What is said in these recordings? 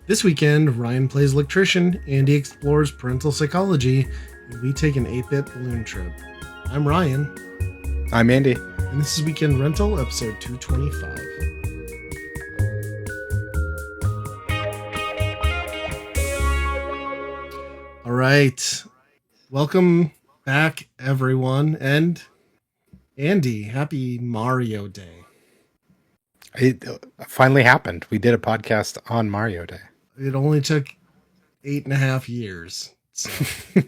This weekend, Ryan plays electrician, Andy explores parental psychology, and we take an 8-bit balloon trip. I'm Ryan, I'm Andy. and this is Weekend Rental, episode 225. All right. Welcome back, everyone. And Andy, happy Mario Day. It finally happened. We did a podcast on Mario Day. It only took 8.5 years. So.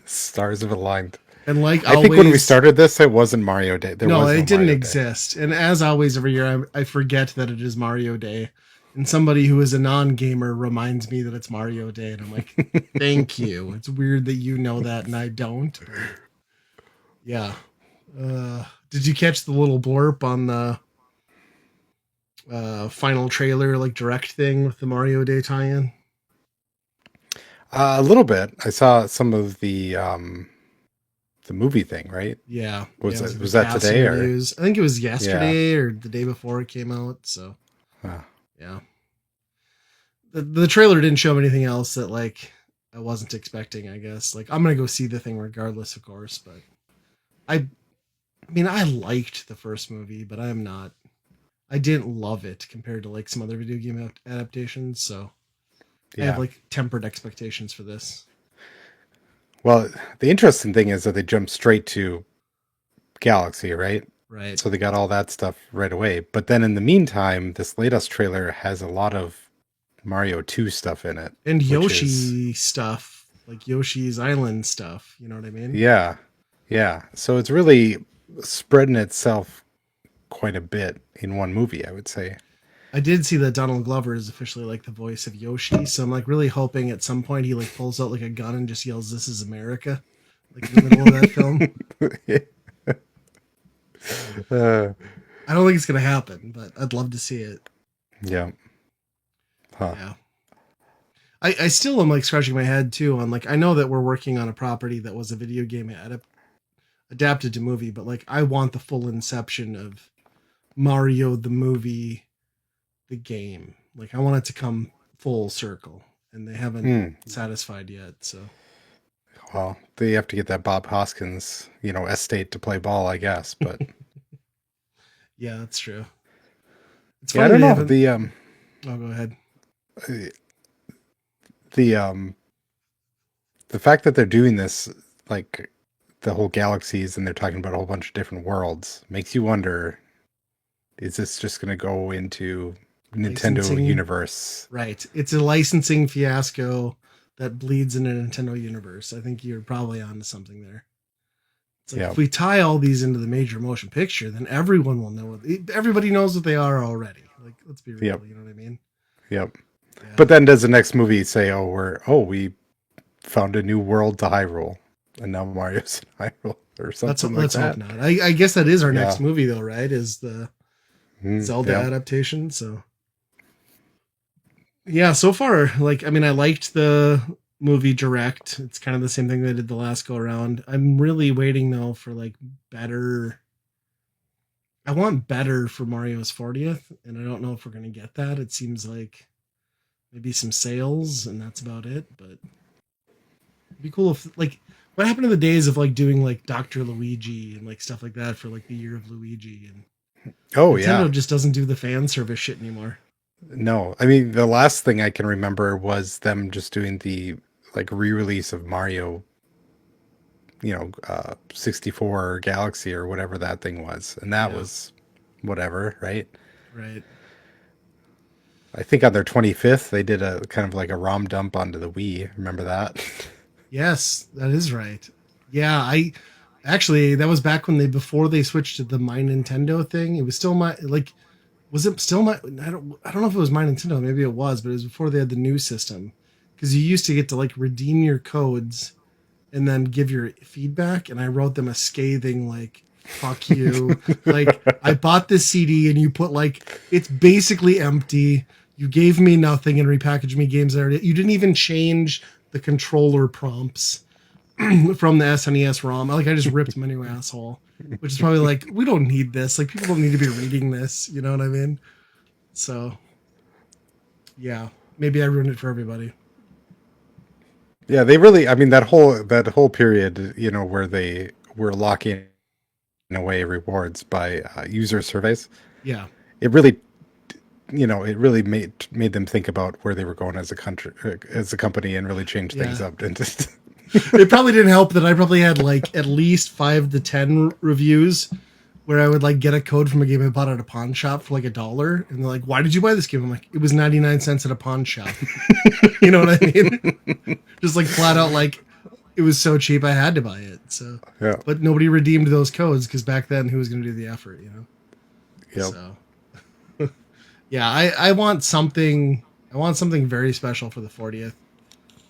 Stars have aligned. And like I always, think when we started this, it wasn't Mario Day. There was it didn't Mario exist. And as always, every year I forget that it is Mario Day. And somebody who is a non-gamer reminds me that it's Mario Day. And I'm like, thank you. It's weird that you know that and I don't. But yeah. Did you catch the little blurb on the final trailer, like direct thing with the Mario Day tie-in? A little bit. I saw some of the movie thing, right? Yeah. Was it was that today reviews. I think it was yesterday or the day before it came out. So yeah. The trailer didn't show anything else that like I wasn't expecting, I guess. Like I'm gonna go see the thing regardless, of course, but I mean I liked the first movie, but I didn't love it compared to like some other video game adaptations, so I have like tempered expectations for this. Well, the interesting thing is that they jumped straight to Galaxy, right? Right. So they got all that stuff right away. But then in the meantime, this latest trailer has a lot of Mario 2 stuff in it. And Yoshi stuff, like Yoshi's Island stuff, you know what I mean? Yeah. Yeah. So it's really spreading itself quite a bit in one movie, I would say. I did see that Donald Glover is officially like the voice of Yoshi, so I'm like really hoping at some point he like pulls out like a gun and just yells, "This is America," like in the middle of that film. I don't think it's gonna happen, but I'd love to see it. Yeah. Huh. Yeah. I still am like scratching my head too on like I know that we're working on a property that was a video game adapted to movie, but like I want the full inception of Mario the movie, the game. Like I want it to come full circle, and they haven't satisfied yet. So, well, they have to get that Bob Hoskins, estate to play ball, I guess. But yeah, that's true. It's I don't know. The oh, go ahead. The fact that they're doing this, like the whole galaxies, and they're talking about a whole bunch of different worlds, makes you wonder: is this just going to go into Nintendo universe? Right. It's a licensing fiasco that bleeds into Nintendo universe. I think you're probably onto something there. It's like if we tie all these into the major motion picture, then everyone will know everybody knows what they are already. Like, let's be real, you know what I mean? Yep. Yeah. But then does the next movie say, we found a new world to Hyrule, and now Mario's in Hyrule or something like that? Let's hope not. I guess that is our next movie though, right? Is the Zelda adaptation. So yeah, so far, like, I mean, I liked the movie direct. It's kind of the same thing they did the last go around. I'm really waiting though for like better. I want better for Mario's 40th, and I don't know if we're going to get that. It seems like maybe some sales, and that's about it. But it'd be cool if, like, what happened to the days of like doing like Dr. Luigi and like stuff like that for like the year of Luigi? And Nintendo just doesn't do the fan service shit anymore. No, I mean the last thing I can remember was them just doing the like re-release of Mario, 64 Galaxy or whatever that thing was, and that was whatever, right? Right. I think on their 25th they did a kind of like a ROM dump onto the Wii. Remember that? Yes, that is right. Yeah, that was back when before they switched to the My Nintendo thing. It was still was it still I don't know if it was My Nintendo, maybe it was, but it was before they had the new system. Because you used to get to like redeem your codes and then give your feedback, and I wrote them a scathing like, fuck you. Like, I bought this CD and you put like, it's basically empty. You gave me nothing and repackaged me games that you didn't even change the controller prompts from the SNES ROM. Like, I just ripped them a new asshole, which is probably like, we don't need this. Like, people don't need to be reading this. You know what I mean? So, yeah. maybe I ruined it for everybody. Yeah, they really. I mean, that whole period, where they were locking away rewards by user surveys. Yeah. It really, it really made them think about where they were going as a country, as a company, and really changed things Yeah. up. And just It probably didn't help that I probably had like at least 5 to 10 reviews where I would like get a code from a game I bought at a pawn shop for like $1, and they're like, "Why did you buy this game?" I'm like, "It was 99 cents at a pawn shop." You know what I mean? Just like flat out, like it was so cheap I had to buy it. So, yeah, but nobody redeemed those codes because back then, who was going to do the effort? You know. yep. So, yeah, I want something. I want something very special for the 40th.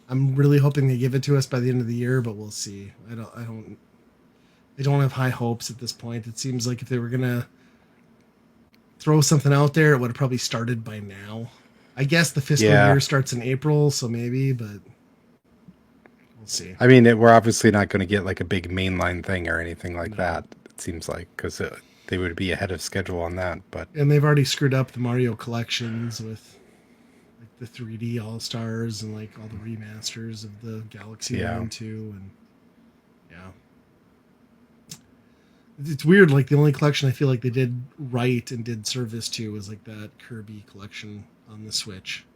I'm really hoping they give it to us by the end of the year, but we'll see. I don't have high hopes at this point. It seems like if they were gonna throw something out there, it would have probably started by now. I guess the fiscal Yeah. year starts in April, so maybe, but we'll see. I mean, we're obviously not going to get like a big mainline thing or anything like No. that. It seems like because they would be ahead of schedule on that. But And they've already screwed up the Mario collections with like the 3D All Stars and like all the remasters of the Galaxy Yeah. 1 and 2, and yeah. It's weird, like the only collection I feel like they did right and did service to was like that Kirby collection on the Switch.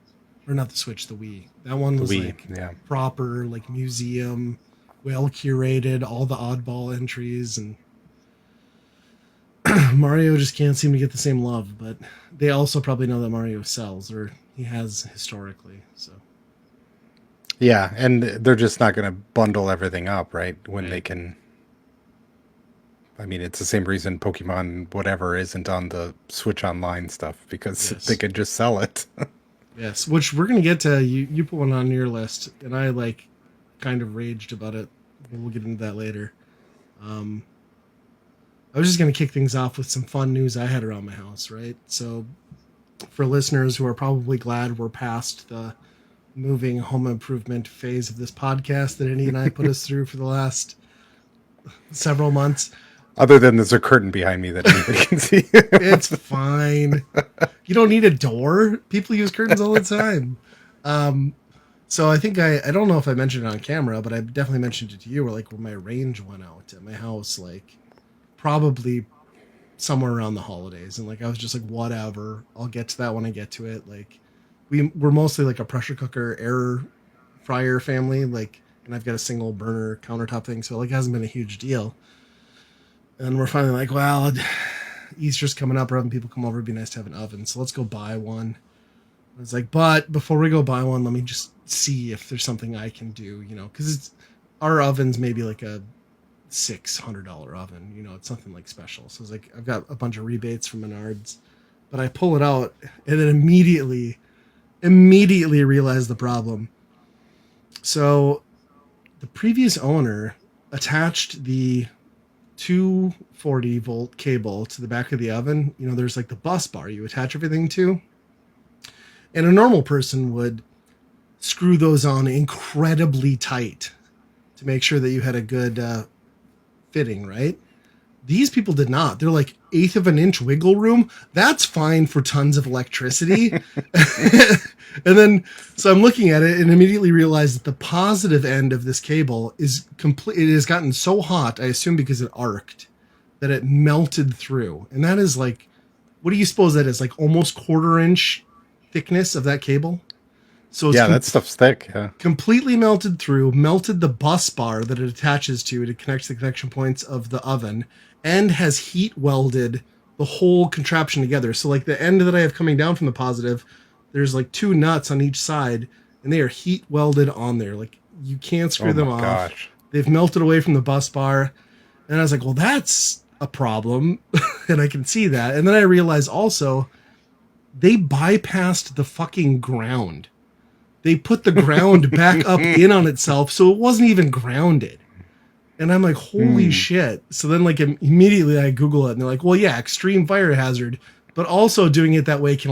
Or not the Switch, the Wii. That one was we, like yeah, proper, like museum, well curated, all the oddball entries, and Mario just can't seem to get the same love, but they also probably know that Mario sells, or he has historically, so yeah, and they're just not going to bundle everything up, right? When Right. they can. I mean, it's the same reason Pokemon whatever isn't on the Switch Online stuff because Yes. they could just sell it. yes, which we're gonna get to. You put one on your list, and I like kind of raged about it. We'll get into that later. I was just gonna kick things off with some fun news I had around my house, right? So, for listeners who are probably glad we're past the moving home improvement phase of this podcast that Andy and I put us through for the last several months. Other than there's a curtain behind me that anybody can see. It's fine. You don't need a door. People use curtains all the time. So I think I don't know if I mentioned it on camera, but I definitely mentioned it to you. Where my range went out at my house, like probably somewhere around the holidays, and like I was just like, whatever. I'll get to that when I get to it. Like we're mostly like a pressure cooker, air fryer family, like, and I've got a single burner countertop thing, so like it hasn't been a huge deal. And we're finally like, well, Easter's coming up. We're having people come over. It'd be nice to have an oven. So let's go buy one. I was like, but before we go buy one, let me just see if there's something I can do, because our oven's maybe like a $600 oven. It's something like special. So it's like, I've got a bunch of rebates from Menards, but I pull it out and then immediately realize the problem. So the previous owner attached the 240 volt cable to the back of the oven. There's like the bus bar you attach everything to, and a normal person would screw those on incredibly tight to make sure that you had a good fitting, right? These people did not. They're like 1/8 of an inch wiggle room. That's fine for tons of electricity. And then, so I'm looking at it and immediately realize that the positive end of this cable is complete. It has gotten so hot, I assume because it arced, that it melted through. And that is like, what do you suppose that is? Like almost 1/4 inch thickness of that cable. So it's Yeah, that stuff's thick. Yeah. completely melted through, melted the bus bar that it attaches to connect the connection points of the oven, and has heat welded the whole contraption together. So like the end that I have coming down from the positive, there's like 2 nuts on each side, and they are heat welded on there. Like you can't screw them off. Gosh. They've melted away from the bus bar. And I was like, well, that's a problem. And I can see that. And then I realized also they bypassed the fucking ground. They put the ground back up in on itself, so it wasn't even grounded. And I'm like, holy shit. So then like immediately I Google it, and they're like, well, yeah, extreme fire hazard, but also doing it that way can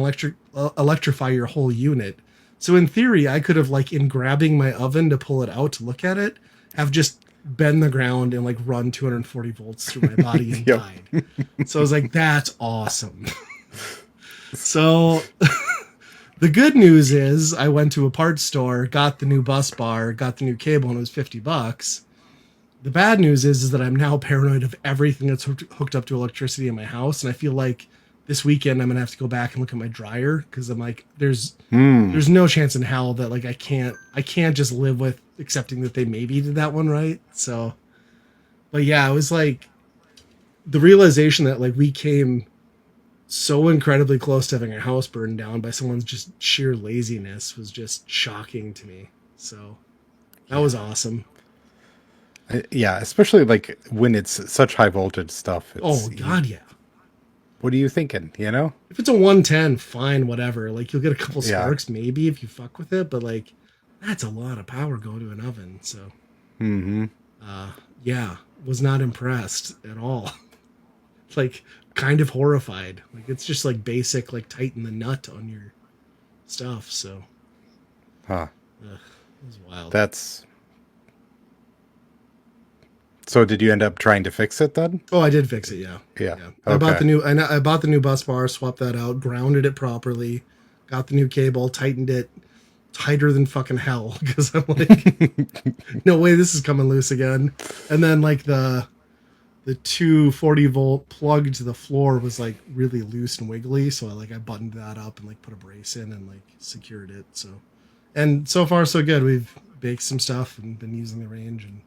electrify your whole unit. So in theory, I could have like in grabbing my oven to pull it out to look at it, have just bend the ground and like run 240 volts through my body and Yep. died. So I was like, that's awesome. So The good news is I went to a parts store, got the new bus bar, got the new cable, and it was $50. The bad news is that I'm now paranoid of everything that's hooked up to electricity in my house, and I feel like this weekend I'm gonna have to go back and look at my dryer because I'm like, Hmm. there's no chance in hell that like I can't just live with accepting that they maybe did that one right. So, but yeah, it was like the realization that like we came so incredibly close to having our house burned down by someone's just sheer laziness was just shocking to me. So that was Yeah. awesome. Yeah, especially like when it's such high voltage stuff. Oh It's you, god, yeah. what are you thinking? You know? If it's a 110, fine, whatever. Like you'll get a couple Yeah. sparks maybe if you fuck with it, but like that's a lot of power going to an oven. So Hmm. uh yeah, was not impressed at all. Like kind of horrified. Like it's just like basic like tighten the nut on your stuff. So Huh. it was wild. That's so. Did you end up trying to fix it then? Oh, I did fix it. Yeah, Yeah. yeah. Okay. I bought the new bus bar, swapped that out, grounded it properly, got the new cable, tightened it tighter than fucking hell because I'm like, no way, this is coming loose again. And then like the 240-volt plug to the floor was like really loose and wiggly, so I buttoned that up and like put a brace in and like secured it. So, and so far so good. We've baked some stuff and been using the range, and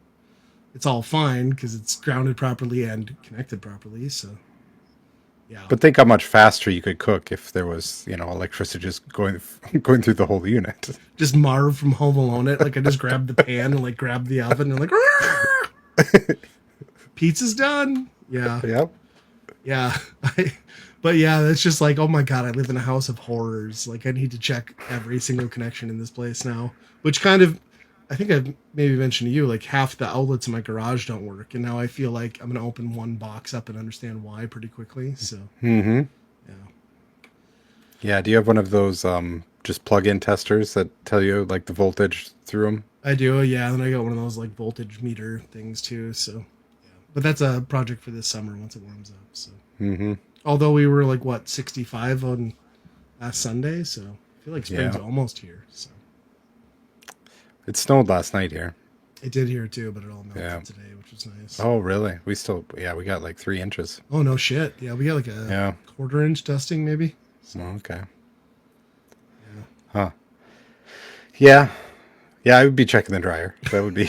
it's all fine because it's grounded properly and connected properly. So yeah, But think how much faster you could cook if there was, electricity just going going through the whole unit. just Marv from Home Alone it. Like I just grabbed the pan and like grabbed the oven and like pizza's done. Yeah, Yep. yeah. But yeah, that's just like, oh my god, I live in a house of horrors. Like I need to check every single connection in this place now. Which kind of, I think I've maybe mentioned to you, like half the outlets in my garage don't work, and now I feel like I'm gonna open one box up and understand why pretty quickly. So Hmm. yeah, Yeah. Do you have one of those just plug-in testers that tell you like the voltage through them? I do. Yeah, and I got one of those like voltage meter things too. So yeah, but that's a project for this summer once it warms up. So Hmm. although we were like what 65 on last Sunday, so I feel like spring's Yeah. almost here. So It snowed last night here. it did here too, but it all Yeah. melted today, which was nice. Oh, really? We got like 3 inches. Oh no shit! Yeah, we got like a Yeah. quarter-inch dusting maybe. So Well, okay. yeah. Huh. Yeah. Yeah, I would be checking the dryer. That would be.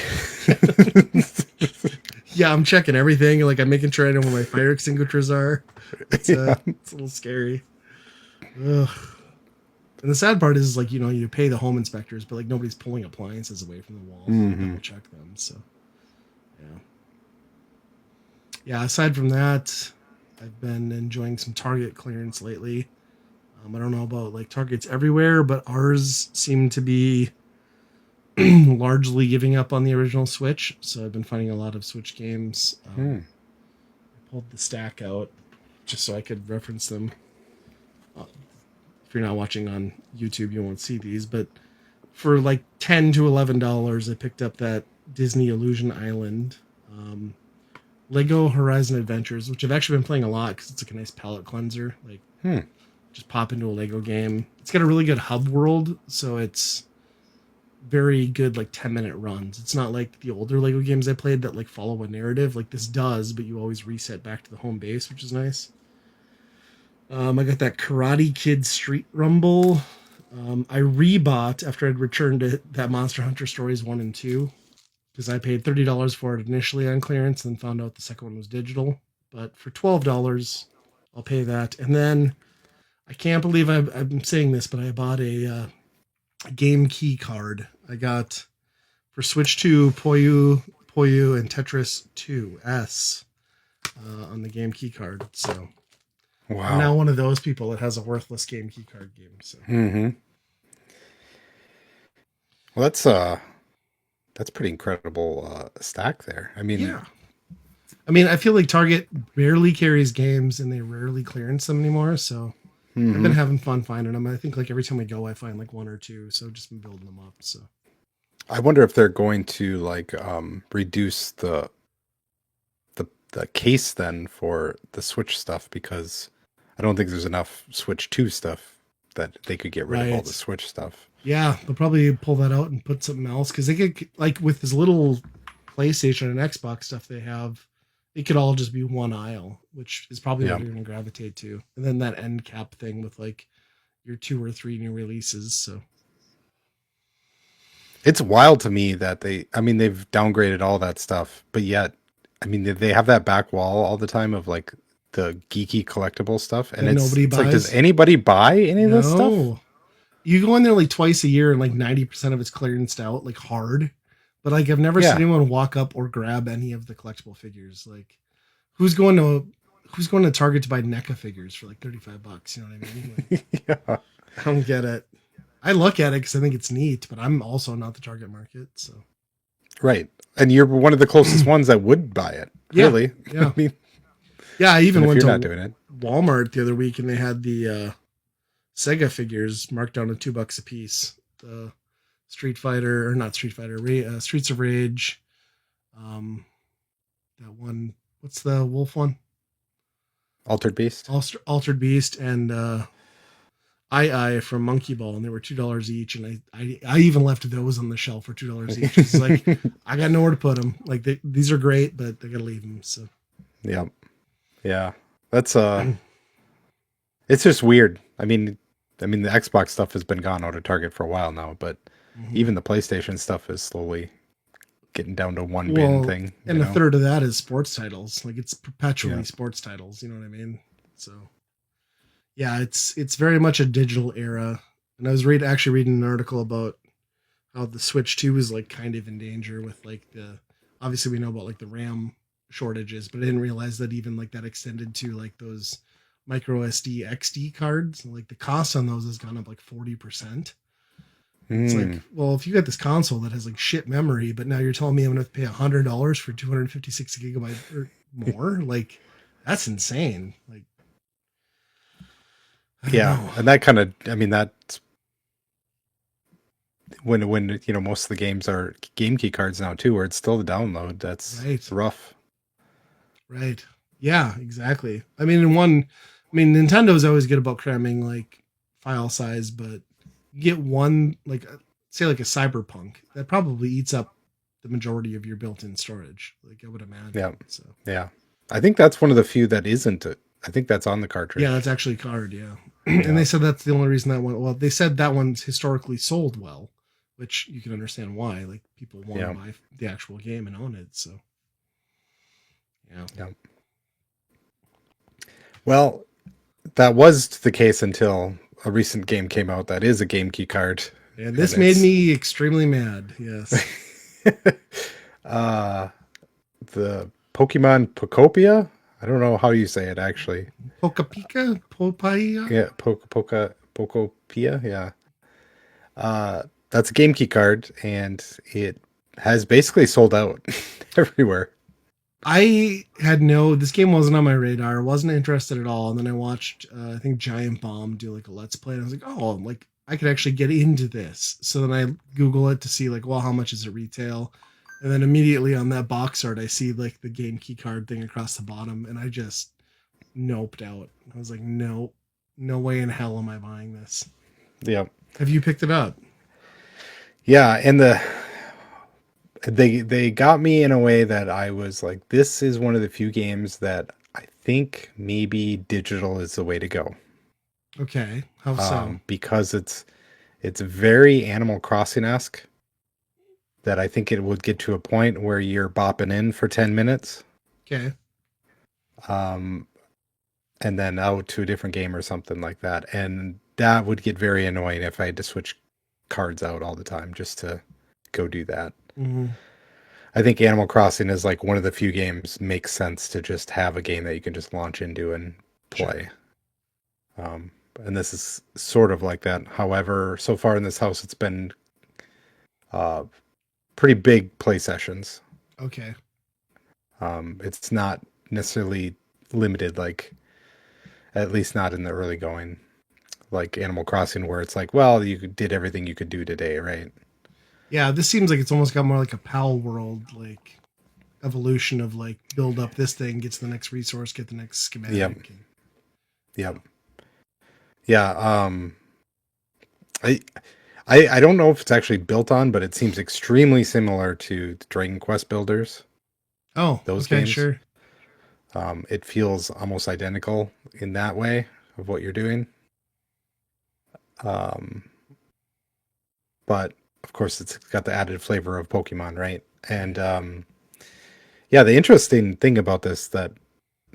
Yeah, I'm checking everything. Like I'm making sure I know where my fire extinguishers are. It's Yeah. it's a little scary. Ugh. And the sad part is like you pay the home inspectors, but like nobody's pulling appliances away from the wall to Hmm. double check them. So yeah, yeah. Aside from that, I've been enjoying some Target clearance lately. I don't know about like Targets everywhere, but ours seem to be largely giving up on the original Switch. So I've been finding a lot of Switch games. Hmm. I pulled the stack out just so I could reference them. Uh, if you're not watching on YouTube, you won't see these, but for like $10 to $11, I picked up that Disney Illusion Island, um, Lego Horizon Adventures, which I've actually been playing a lot because it's like a nice palate cleanser. Like Hmm. just pop into a Lego game. It's got a really good hub world, so it's very good like 10-minute runs. It's not like the older Lego games I played that like follow a narrative like this does, but you always reset back to the home base, which is nice. I got that Karate Kid Street Rumble. I rebought after I'd returned to that Monster Hunter Stories 1 and 2 because I paid $30 for it initially on clearance and found out the second one was digital. But for $12, I'll pay that. And then I can't believe I'm saying this, but I bought a game key card. I got for Switch 2 Poyu and Tetris 2S on the game key card. So I'm now Wow. one of those people that has a worthless game key card game. So Hmm. Well, that's pretty incredible stack there. I mean, yeah, I mean, I feel like Target barely carries games and they rarely clearance them anymore. So I've been hmm. having fun finding them. I think like every time we go, I find like one or two. So I've just been building them up. So I wonder if they're going to like reduce the case then for the Switch stuff because I don't think there's enough Switch 2 stuff that they could get rid of all the Right. Switch stuff. Yeah, they'll probably pull that out and put something else because they could, like, with this little PlayStation and Xbox stuff they have, it could all just be one aisle, which is probably what Yeah. you're going to gravitate to. And then that end cap thing with like your 2 or 3 new releases. So It's wild to me that I mean, they've downgraded all that stuff, but yet, I mean, they have that back wall all the time of like the geeky collectible stuff. And that nobody it's like, does buys. anybody buy any of this stuff? No, you go in there like twice a year and like 90% of it's clearanced out, like hard. But like I've never seen Yeah. anyone walk up or grab any of the collectible figures. Like who's going to who's going to Target to buy NECA figures for like $35? You know what I mean? Like, Yeah. I don't get it. I look at it because I think it's neat, but I'm also not the target market. So Right. And you're one of the closest ones that would buy it. yeah, Really. yeah, I mean, yeah. I even and if went you're to not doing it. Walmart the other week and they had the Sega figures marked down to $2 a piece. The Street Fighter or not Street Fighter, Streets of Rage. Um, that one. What's the wolf one? Altered Beast. Altered Beast and I from Monkey Ball, and they were $2 each. And I even left those on the shelf for $2 each. It's like I got nowhere to put them. Like these are great, but I gotta leave them. So Yeah. Yeah. That's it's just weird. I mean the Xbox stuff has been gone out of Target for a while now, but even the PlayStation stuff is slowly getting down to one bin thing. And a third of that is sports titles. Like it's perpetually Yeah. sports titles. You know what I mean? So yeah, it's very much a digital era. And I was actually reading an article about how the Switch 2 is like kind of in danger with like the obviously we know about like the RAM shortages, but I didn't realize that even like that extended to like those micro SD XD cards. Like the cost on those has gone up like 40%. It's like, well, if you got this console that has like shit memory, but now you're telling me I'm gonna have to pay $100 for 256 gigabyte or more, like that's insane. Like, I don't know. And that kind of, I mean, that's when you know most of the games are game key cards now too, where it's still the download. That's Right. rough. Right. Yeah, exactly. I mean, Nintendo's always good about cramming like file size, but you get one, like, say, like a Cyberpunk that probably eats up the majority of your built in storage. Like, I would imagine. Yeah. So, Yeah. I think that's one of the few that isn't. I think that's on the cartridge. yeah, that's actually card. Yeah. And they said that's the only reason that one, well, they said that one's historically sold well, which you can understand why. Like, people want to buy the actual game and own it. So, yeah. Well, that was the case until a recent game came out that is a game key card. And this made me extremely mad. Yes. The Pokemon Pokopia. I don't know how you say it actually. Pokapika? Popaya? Yeah, Pokopia. Yeah. That's a game key card, and it has basically sold out everywhere. This game wasn't on my radar. Wasn't interested at all. And then I watched, I think Giant Bomb do like a Let's Play, and I was like, oh, like I could actually get into this. So then I Google it to see like, well, how much is it retail? And then immediately on that box art, I see like the game key card thing across the bottom, and I just noped out. I was like, no way in hell am I buying this. Yeah. Have you picked it up? Yeah, and they got me in a way that I was like, this is one of the few games that I think maybe digital is the way to go. Okay. How so? Because it's very Animal Crossing-esque. That I think it would get to a point where you're bopping in for 10 minutes. Okay. And then out to a different game or something like that. And that would get very annoying if I had to switch cards out all the time just to go do that. Mm-hmm. I think Animal Crossing is like one of the few games makes sense to just have a game that you can just launch into and play. Sure. And this is sort of like that. However, so far in this house, it's been pretty big play sessions. Okay. It's not necessarily limited, like at least not in the early going, like Animal Crossing, where it's like, well, you did everything you could do today, right? Yeah, this seems like it's almost got more like a PAL world, like evolution of like build up this thing, get to the next resource, get the next schematic. Yep. Yeah. I, I don't know if it's actually built on, but it seems extremely similar to the Dragon Quest builders. Oh, Those okay, games. sure. It feels almost identical in that way of what you're doing. Um, but of course, it's got the added flavor of Pokemon, right? And yeah, the interesting thing about this that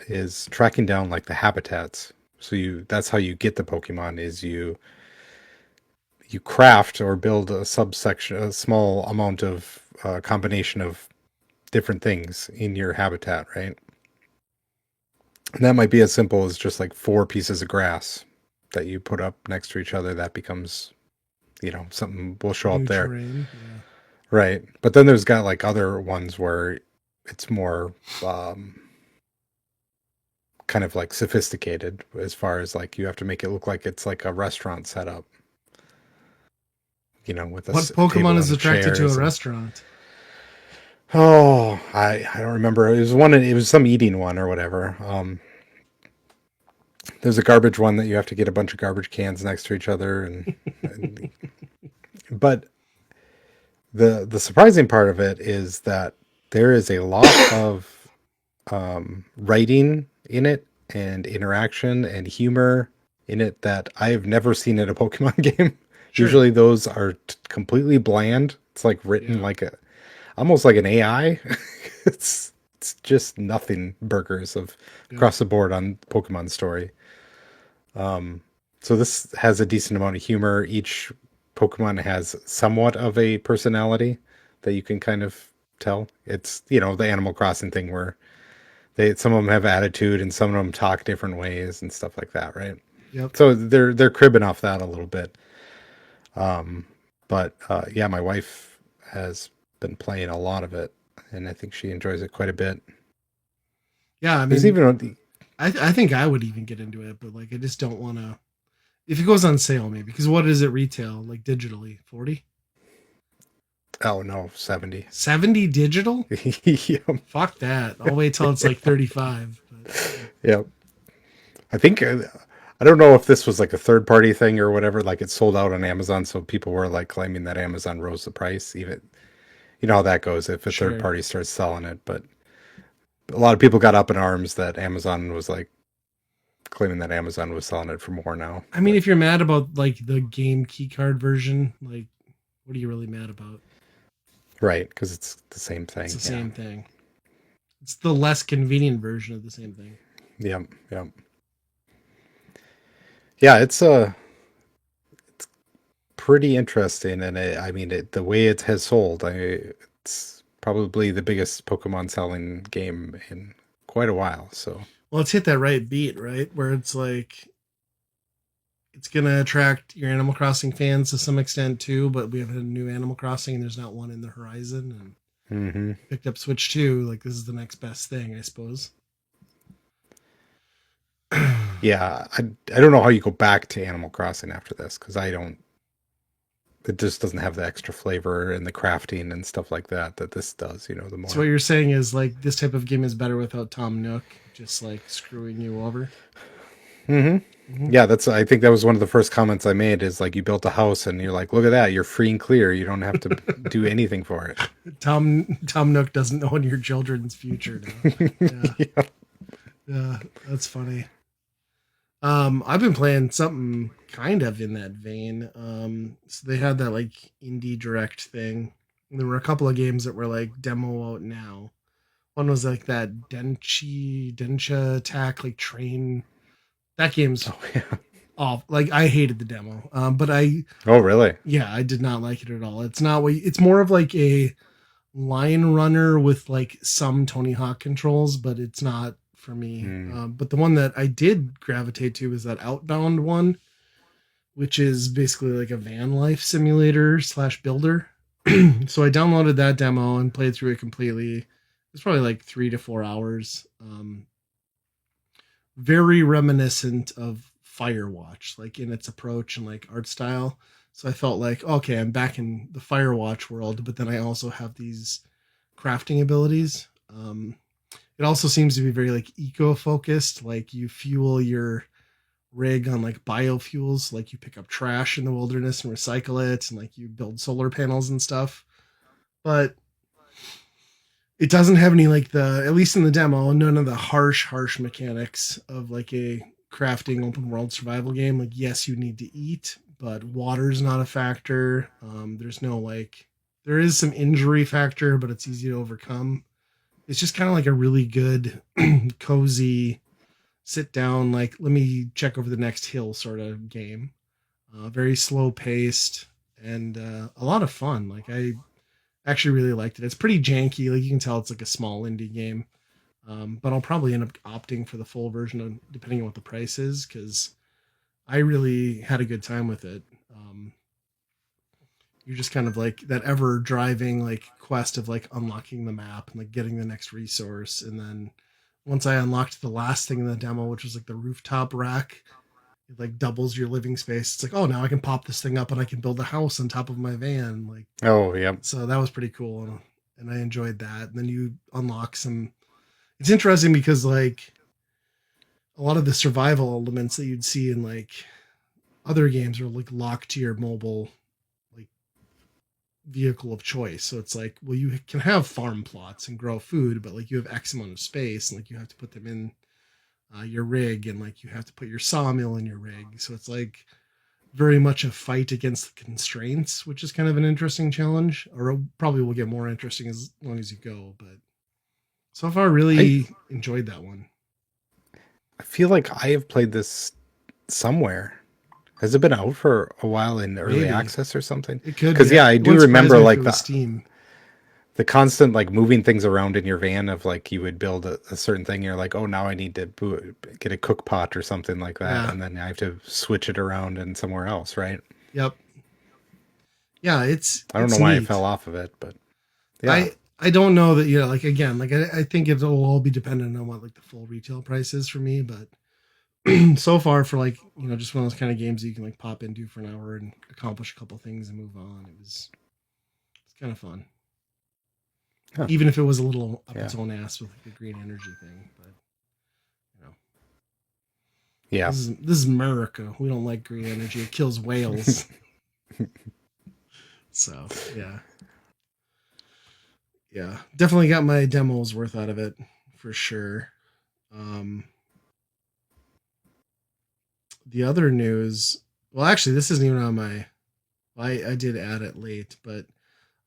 is tracking down like the habitats. So that's how you get the Pokemon is you craft or build a subsection, a small amount of combination of different things in your habitat, right? And that might be as simple as just like four pieces of grass that you put up next to each other. That becomes, something will show up New there. terrain. Yeah. Right. But then there's got like other ones where it's more kind of like sophisticated as far as like you have to make it look like it's like a restaurant setup, with What a Pokemon table is and attracted to a chairs and restaurant? I don't remember. It was some eating one or whatever. There's a garbage one that you have to get a bunch of garbage cans next to each other and but the surprising part of it is that there is a lot of writing in it and interaction and humor in it that I've never seen in a Pokemon game. Sure. Usually those are completely bland. It's like written Yeah. like almost like an AI. It's just nothing burgers of Yep. across the board on Pokemon story. So this has a decent amount of humor. Each Pokemon has somewhat of a personality that you can kind of tell. It's the Animal Crossing thing where some of them have attitude and some of them talk different ways and stuff like that, right? Yep. So they're cribbing off that a little bit. But yeah, my wife has been playing a lot of it, and I think she enjoys it quite a bit. Yeah. I There's mean, even I think I would even get into it, but like I just don't want to. If it goes on sale, maybe because what is it retail like digitally? 40? oh no, 70. 70 digital? Yep. Fuck that. I'll wait till it's like 35. But Yep. I think I don't know if this was like a third party thing or whatever. Like it sold out on Amazon, so people were like claiming that Amazon rose the price. Even you know how that goes if a third sure. party starts selling it. But a lot of people got up in arms that Amazon was like claiming that Amazon was selling it for more now. I mean, But if you're mad about like the game keycard version, like what are you really mad about? right, because it's the same It's thing. the Yeah. same thing. It's the less convenient version of the same thing. Yep. Yep. Yeah. It's pretty interesting, and I mean the way it has sold. It's probably the biggest Pokemon selling game in quite a while. So. Well, it's hit that right beat, right? Where it's like it's gonna attract your Animal Crossing fans to some extent too, but we have a new Animal Crossing and there's not one in the horizon and Hmm. picked up Switch 2, like this is the next best thing, I suppose. Yeah, I don't know how you go back to Animal Crossing after this because I don't. It just doesn't have the extra flavor and the crafting and stuff like that that this does. The So what more. you're saying is like this type of game is better without Tom Nook just like screwing you over. Hmm. Mm-hmm. Yeah, that's. I think that was one of the first comments I made. Is like you built a house and you're like, look at that, you're free and clear. You don't have to do anything for it. Tom Nook doesn't know your children's future now. Yeah, Yeah. yeah, that's funny. I've been playing something kind of in that vein. So they had that like indie direct thing. There were a couple of games that were like demo out now. One was like that Densha Attack like train. That game's Oh yeah. off. Like I hated the demo. But Oh really? yeah, I did not like it at all. It's not what it's more of like a line runner with like some Tony Hawk controls, but it's not for me. Hmm. But the one that I did gravitate to is that Outbound one, which is basically like a van life simulator slash builder. So I downloaded that demo and played through it completely. It's probably like 3 to 4 hours. Very reminiscent of Firewatch, like in its approach and like art style. So I felt like, okay, I'm back in the Firewatch world, but then I also have these crafting abilities. It also seems to be very like eco focused. Like you fuel your rig on like biofuels, like you pick up trash in the wilderness and recycle it, and like you build solar panels and stuff. But it doesn't have any like the, at least in the demo, none of the harsh mechanics of like a crafting open world survival game. Like, yes, you need to eat, but water's not a factor. There's no like, there is some injury factor, but it's easy to overcome. It's just kind of like a really good, cozy, sit down, like, let me check over the next hill sort of game. Very slow paced and a lot of fun. Like, I actually really liked it. It's pretty janky. Like, you can tell it's like a small indie game. But I'll probably end up opting for the full version depending on what the price is, because I really had a good time with it. You're just kind of like that ever driving like quest of like unlocking the map and like getting the next resource. And then once I unlocked the last thing in the demo, which was like the rooftop rack, it like doubles your living space. It's like, oh, now I can pop this thing up and I can build a house on top of my van. Like, Oh, yep. so that was pretty cool. And I enjoyed that. And then you unlock some, it's interesting because like a lot of the survival elements that you'd see in like other games are like locked to your mobile like vehicle of choice. So it's like, well, you can have farm plots and grow food, but like you have X amount of space and like you have to put them in your rig, and like you have to put your sawmill in your rig. So it's like very much a fight against the constraints, which is kind of an interesting challenge, or probably will get more interesting as long as you go. But so far, really enjoyed that one. I feel like I have played this somewhere. Has it been out for a while in early Maybe. access or something? It could, Because be. yeah, I It do wouldn't surprise remember me if like it was Steam. the constant like moving things around in your van of like you would build a certain thing. You're like, oh, now I need to get a cook pot or something like that, Yeah. and then I have to switch it around and somewhere else, right? Yep. Yeah, it's I don't know it's why I neat. fell off of it, but yeah, I don't know that, like again, like I think it'll all be dependent on what like the full retail price is for me, but so far for like, just one of those kind of games that you can like pop into for an hour and accomplish a couple things and move on. It's kind of fun. Huh. Even if it was a little up Yeah. its own ass with like the green energy thing, but yeah. this is America. We don't like green energy. It kills whales. So yeah. Yeah. Definitely got my demos worth out of it for sure. The other news, well, actually, this isn't even on my. I did add it late, but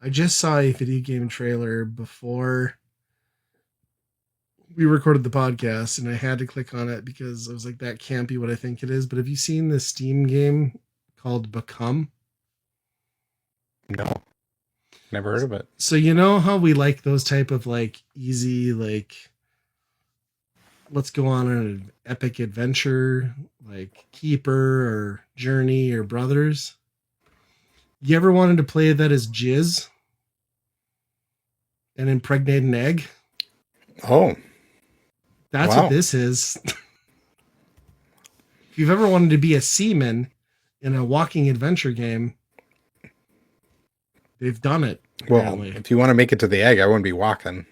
I just saw a video game trailer before we recorded the podcast, and I had to click on it because I was like, that can't be what I think it is. But have you seen the Steam game called Become? No, never heard of it. So you know how we like those type of like easy, like let's go on an epic adventure, like Keeper or Journey or Brothers. You ever wanted to play that as Jizz and impregnate an egg? Oh, That's wow. what this is. If you've ever wanted to be a seaman in a walking adventure game, they've done it. Apparently. Well, if you want to make it to the egg, I wouldn't be walking.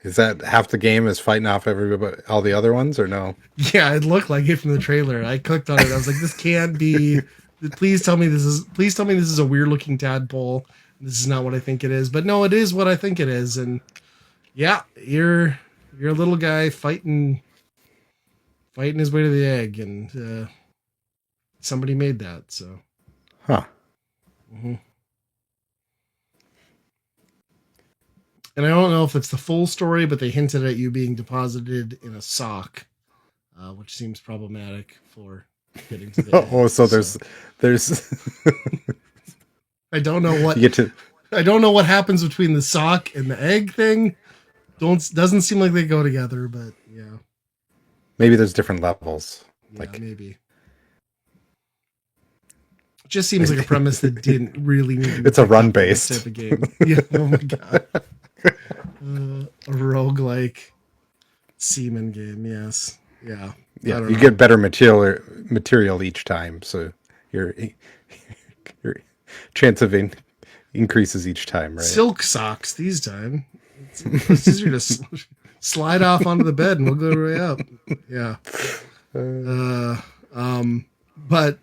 Is that half the game is fighting off everybody, all the other ones, or no? Yeah, it looked like it from the trailer. I clicked on it. I was like, this can't be. Please tell me this is a weird looking tadpole. This is not what I think it is. But no, it is what I think it is. And yeah, you're a little guy fighting his way to the egg, and somebody made that. So, Huh. Mm-hmm. And I don't know if it's the full story, but they hinted at you being deposited in a sock, which seems problematic for getting to the egg. Oh, so there's I don't know what you get to. I don't know what happens between the sock and the egg thing. Doesn't seem like they go together, but yeah. Maybe there's different levels. Yeah, Like maybe. It just seems like a premise that didn't really need to be it's a picked run up in this based type of game. Yeah. Oh my god. A roguelike seaman game. Yes. Yeah. Yeah, you you get better material each time, so your chance of increases each time, right? Silk socks these time. It's easier to slide off onto the bed and we'll go right up. Yeah. Uh, but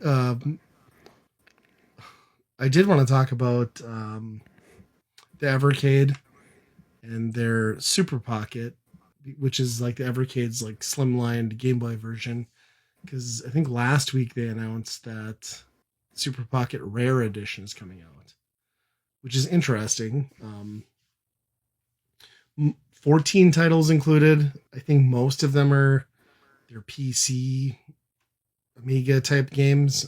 I did want to talk about the Evercade and their Super Pocket, which is like the Evercade's like slimlined Game Boy version. Because I think last week they announced that Super Pocket Rare Edition is coming out, which is interesting. 14 titles included. I think most of them are their PC, Amiga type games.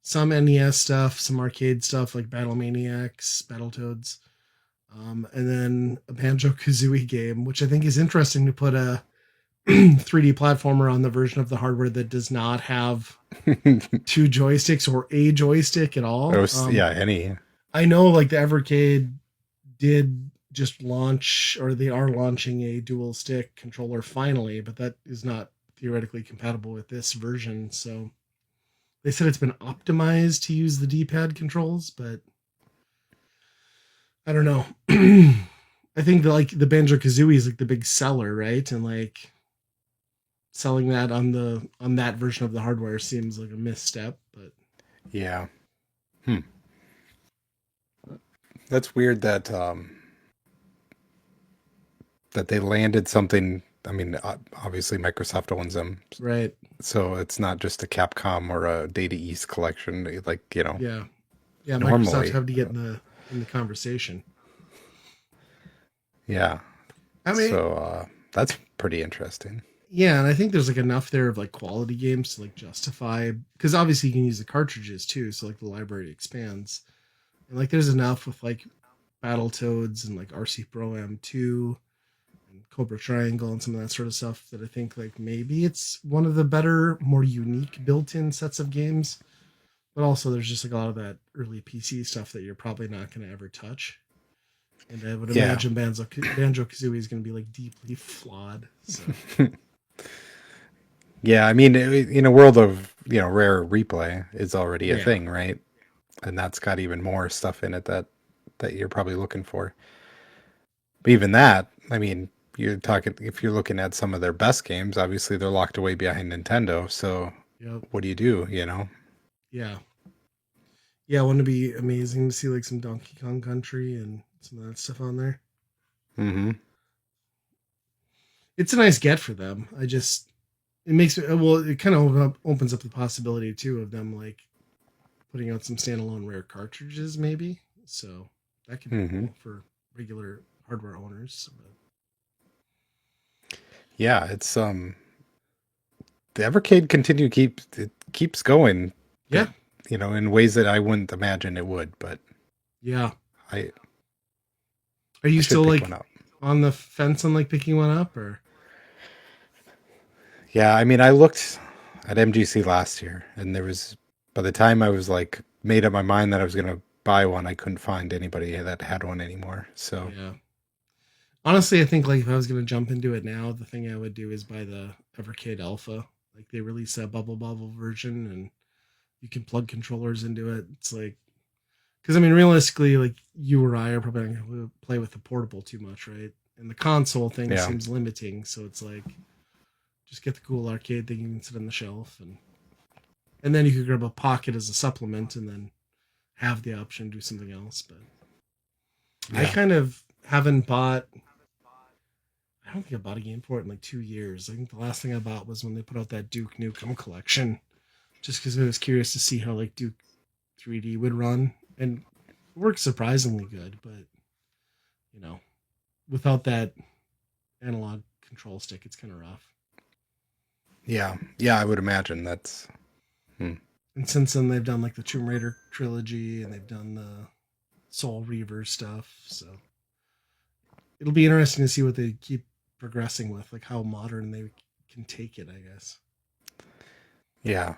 Some NES stuff, some arcade stuff like Battle Maniacs, Battletoads, and then a Banjo Kazooie game, which I think is interesting to put a 3D platformer on the version of the hardware that does not have two joysticks or a joystick at all. Yeah, any. I know like the Evercade did just launch, or they are launching a dual stick controller finally, but that is not theoretically compatible with this version. So they said it's been optimized to use the D-pad controls, but I don't know. I think like the Banjo Kazooie is like the big seller, right? And like selling that on that version of the hardware seems like a misstep, but Yeah. Hmm. That's weird that that they landed something. I mean, obviously Microsoft owns them, right. so it's not just a Capcom or a Data East collection. Like, Yeah. Yeah, Microsoft normally. have to get in the conversation. Yeah. I mean, So that's pretty interesting. yeah, and I think there's like enough there of like quality games to like justify, because obviously you can use the cartridges too, so like the library expands. And like there's enough with like Battletoads and like RC Pro M2 and Cobra Triangle and some of that sort of stuff that I think like maybe it's one of the better, more unique built-in sets of games. But also there's just like a lot of that early PC stuff that you're probably not going to ever touch. And I would Yeah. imagine Banjo Kazooie is going to be like deeply flawed. So Yeah, I mean, in a world of, rare replay is already a yeah, thing, right? And that's got even more stuff in it that you're probably looking for. But even that, I mean, you're talking if you're looking at some of their best games, obviously they're locked away behind Nintendo. So yep, what do you do? yeah, yeah. Wouldn't it be amazing to see like some Donkey Kong Country and some of that stuff on there? Mm-hmm. It's a nice get for them. I just it makes it well. It kind of opens up the possibility too of them like putting out some standalone rare cartridges, maybe. So that could be Mm-hmm. cool for regular hardware owners. But Yeah, it's the Evercade it keeps going, but yeah, in ways that I wouldn't imagine it would, but yeah. I Are I you should still pick one like up. on the fence on like picking one up, or Yeah, I mean, I looked at MGC last year, and by the time I was like made up my mind that I was gonna buy one, I couldn't find anybody that had one anymore. So, yeah? Honestly, I think like if I was gonna jump into it now, the thing I would do is buy the Evercade Alpha. Like they released that bubble version, and you can plug controllers into it. It's like because I mean, realistically, like you or I are probably not gonna play with the portable too much, right? And the console thing yeah, seems limiting, so it's like just get the cool arcade thing you can sit on the shelf, and then you could grab a pocket as a supplement, and then have the option to do something else. But I yeah, kind of haven't bought. I don't think I bought a game for it in like 2 years. I think the last thing I bought was when they put out that Duke Nukem collection, just because I was curious to see how like Duke 3D would run, and it works surprisingly good. But you know, without that analog control stick, it's kind of rough. yeah, yeah. I would imagine that's. Hmm. And since then, they've done like the Tomb Raider trilogy, and they've done the Soul Reaver stuff. So it'll be interesting to see what they keep progressing with, like how modern they can take it. I guess. Yeah,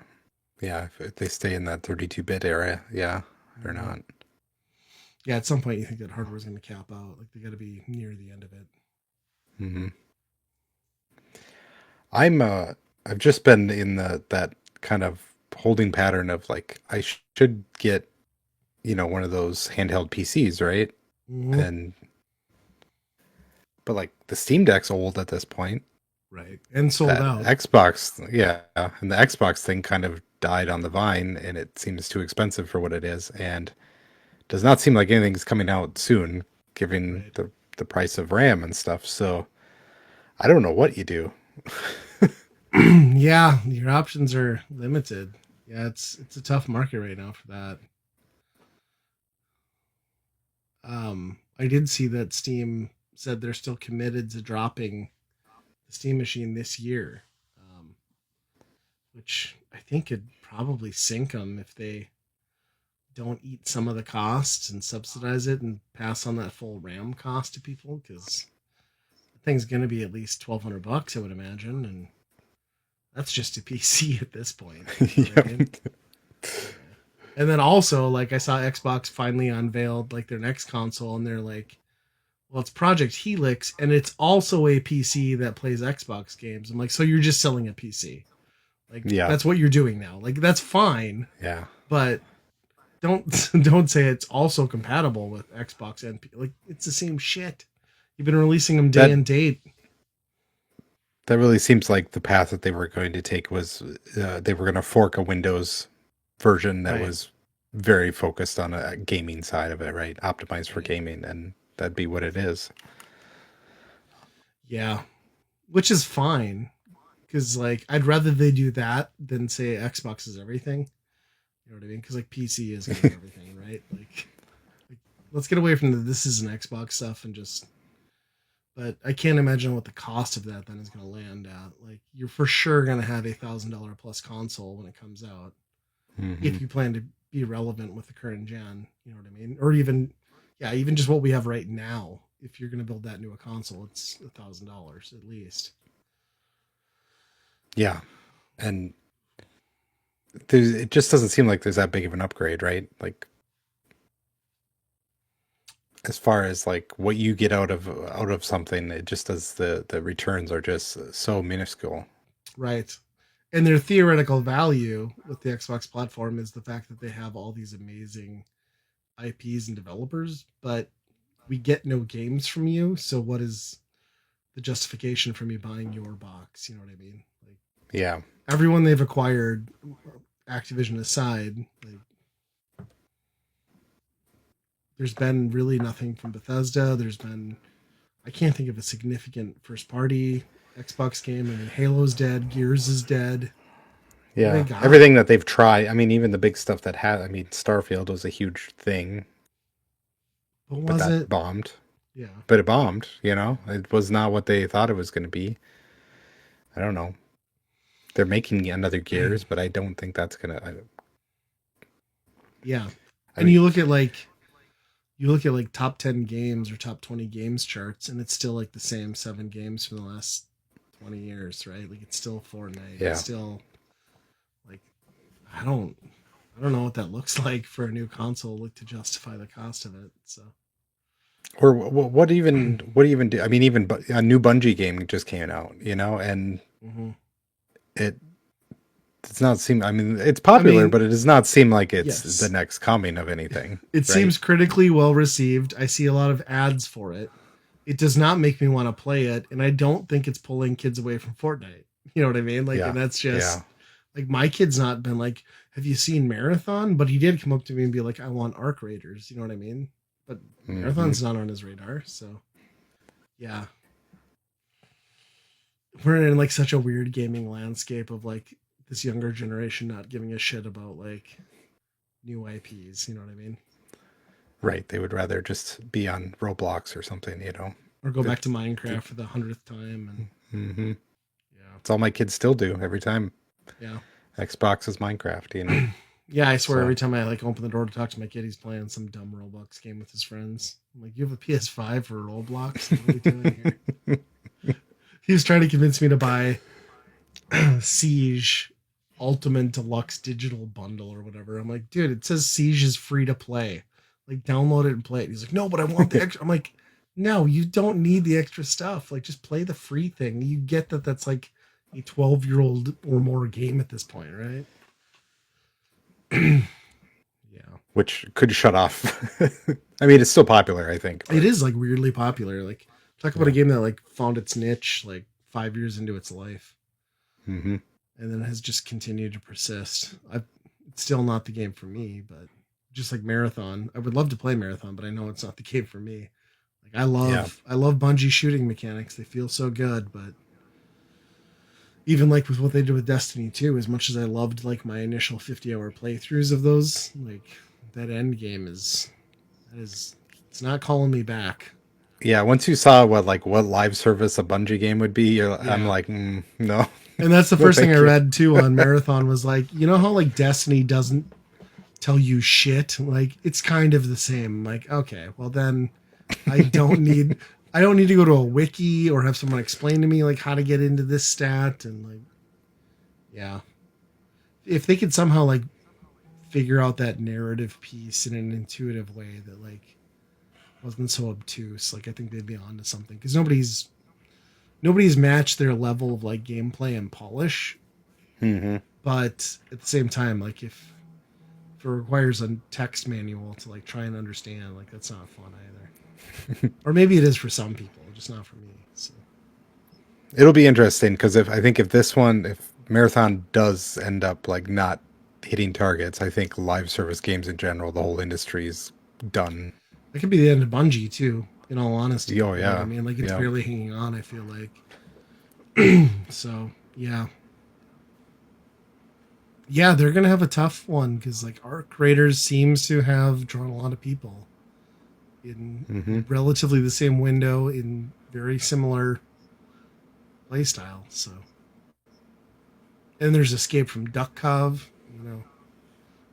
yeah. If they stay in that 32-bit era, yeah, or Yeah. not. Yeah, at some point you think that hardware is going to cap out. Like they got to be near the end of it. Hmm. I'm I've just been in that kind of holding pattern of like should get one of those handheld PCs, right? Mm-hmm. And but like the Steam Deck's old at this point, Right. And sold That out. Xbox, yeah, and the Xbox thing kind of died on the vine, and it seems too expensive for what it is, and does not seem like anything's coming out soon, given Right. the price of RAM and stuff. So I don't know what you do. Yeah, your options are limited. Yeah, it's a tough market right now for that. I did see that Steam said they're still committed to dropping the Steam machine this year, which I think could probably sink them if they don't eat some of the costs and subsidize it and pass on that full RAM cost to people because the thing's going to be at least $1,200, I would imagine, and that's just a PC at this point. You know what I mean? Yep. Yeah. And then also, like I saw Xbox finally unveiled like their next console, and they're like, "Well, it's Project Helix, and it's also a PC that plays Xbox games." I'm like, "So you're just selling a PC? Like Yeah, that's what you're doing now? Like that's fine, yeah. but don't don't say it's also compatible with Xbox and like it's the same shit. You've been releasing them day That and date, that really seems like the path that they were going to take was they were going to fork a Windows version that right? was very focused on a gaming side of it, right? Optimized for Right. gaming, and that'd be what it is. Yeah, which is fine because like I'd rather they do that than say Xbox is everything. You know what I mean? Because like PC is going to be everything, right? Like, let's get away from the this is an Xbox stuff and just. But I can't imagine what the cost of that then is going to land at. Like you're for sure going to have $1,000 plus console when it comes out Hmm. if you plan to be relevant with the current gen. You know what I mean? Or even, yeah, even just what we have right now. If you're going to build that new a console, it's $1,000 at least. Yeah, and it just doesn't seem like there's that big of an upgrade, right? Like as far as like what you get out of something, it just does the returns are just so minuscule. Right. And their theoretical value with the Xbox platform is the fact that they have all these amazing IPs and developers, but we get no games from you. So what is the justification for me buying your box? You know what I mean? Like Yeah, everyone they've acquired, Activision aside, like there's been really nothing from Bethesda. There's been I can't think of a significant first party Xbox game. I mean, Halo's dead, Gears is dead. What do they yeah. got? Everything that they've tried. I mean, even the big stuff that had. I mean, Starfield was a huge thing, What but was that it? bombed. Yeah. But it bombed. You know, it was not what they thought it was going to be. I don't know. They're making another Gears, but I don't think that's gonna. Yeah. I And mean, you look at like top 10 games or top 20 games charts and it's still like the same 7 games from the last 20 years, right? Like it's still Fortnite. It's yeah. still like I don't I don't know what that looks like for a new console like to justify the cost of it. So Or what even do? I mean, even a new Bungie game just came out, you know, and mhm. it does not seem. I mean, it's I popular, mean, but it does not seem like it's the yes. next coming of anything, It right? seems critically well received. I see a lot of ads for it. It does not make me want to play it, and I don't think it's pulling kids away from Fortnite. You know what I mean? Like, and Yeah, that's yeah. just like my kid's not been like, "Have you seen Marathon?" But he did come up to me and be like, "I want Arc Raiders." You know what I mean? But Hmm. Marathon's not on his radar, so yeah, we're in like such a weird gaming landscape of like this younger generation not giving a shit about like new IPs. You know what I mean? Right. They would rather just be on Roblox or something, you know. Or go back to It's, Minecraft for the 100th time, and mm-hmm. yeah, It's all my kids still do every time. yeah. Xbox is Minecraft, you know. Yeah, I swear So every time I like open the door to talk to my kid, he's playing some dumb Roblox game with his friends. I'm like, you have a PS5 for Roblox? What are we doing here? He was trying to convince me to buy Siege Ultimate Deluxe Digital Bundle or whatever. I'm like, dude, it says Siege is free to play. Like, download it and play it. He's like, no, but I want the extra. I'm like, no, you don't need the extra stuff. Like, just play the free thing. You get that that's like a 12-year-old or more game at this point, right? Yeah. which could shut off. I mean, it's still popular, I think, It but is like weirdly popular. Like talk about a yeah. game that like found its niche like 5 years into its life, Mm-hmm. and then has just continued to persist. It's still not the game for me, but just like Marathon, I would love to play Marathon, but I know it's not the game for me. Like Yeah. I love Bungie shooting mechanics. They feel so good, but even like with what they did with Destiny 2, as much as I loved like my initial 50-hour playthroughs of those, like that end game is it's not calling me back. Yeah, once you saw what live service a Bungie game would be, I'm Yeah. like, no, And that's the no, first thing I thank you. read too on Marathon was like, you know how like Destiny doesn't tell you shit? Like it's kind of the same. I'm like, okay, well then I don't need I don't need to go to a wiki or have someone explain to me like how to get into this stat and like yeah. If they could somehow like figure out that narrative piece in an intuitive way that like wasn't so obtuse, like I think they'd be on to something because nobody's matched their level of like gameplay and polish, Hmm. but at the same time, like if it requires a text manual to like try and understand, like that's not fun either. Or maybe it is for some people, just not for me. So It'll be interesting because if Marathon does end up like not hitting targets, I think live service games in general, the whole industry's done. that could be the end of Bungie too. In all honesty, Oh you know what I yeah, mean? Like it's yeah, barely hanging on. I feel like so. Yeah, yeah, they're gonna have a tough one because like Arc Raiders seems to have drawn a lot of people in hmm relatively the same window in very similar play style. So, and there's Escape from Duck Cove. You know,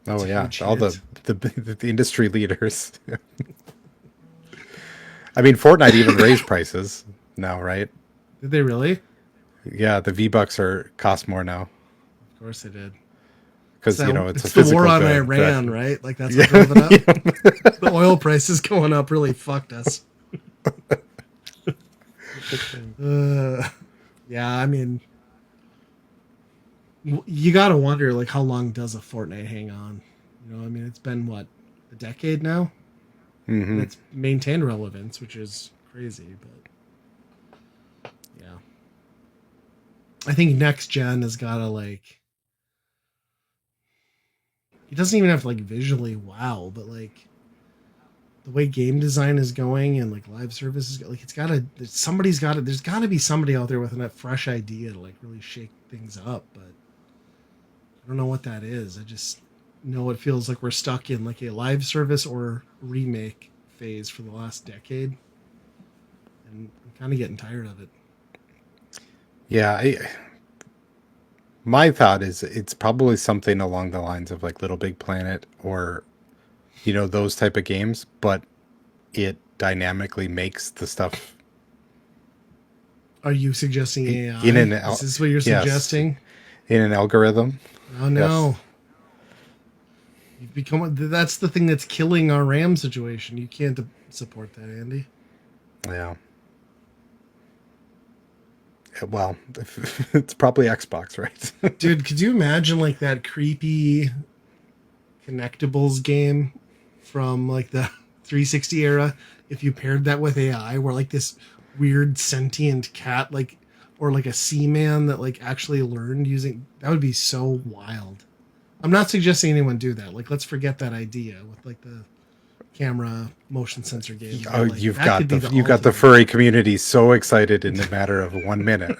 that's oh a yeah, huge all hit. the industry leaders. I mean, Fortnite even raised prices now, right? Did they really? Yeah, the V-Bucks are cost more now Of course they did. because it's a It's the war physical on good. But Iran, right? Like that's what yeah, drove it up. yeah. The oil prices going up really fucked us. Yeah, I mean, you got to wonder like how long does a Fortnite hang on? You know, I mean, it's been what a decade now, and Hmm. it's maintained relevance, which is crazy. But yeah, I think next gen has got to like. It doesn't even have to like visually wow, but like the way game design is going and like live services, like it's gotta somebody's got to there's got to be somebody out there with a fresh idea to like really shake things up, but I don't know what that is. I just know it feels like we're stuck in like a live service or remake phase for the last decade, and I'm kind of getting tired of it. Yeah, my thought is it's probably something along the lines of like Little Big Planet or those type of games, but it dynamically makes the stuff Are you suggesting in AI? Is this what you're yes, suggesting? in an algorithm. Oh Yes. no. You've become that's the thing that's killing our RAM situation. You can't support that, Andy. Yeah. Well, it's probably Xbox, right? Dude, could you imagine like that creepy connectables game from like the 360 era if you paired that with AI where like this weird sentient cat like or like a seaman that like actually learned using that would be so wild. I'm not suggesting anyone do that. Like let's forget that idea with like the camera motion sensor games, Oh, but like that could be the you got the ultimate. furry community so excited in a matter of 1 minute,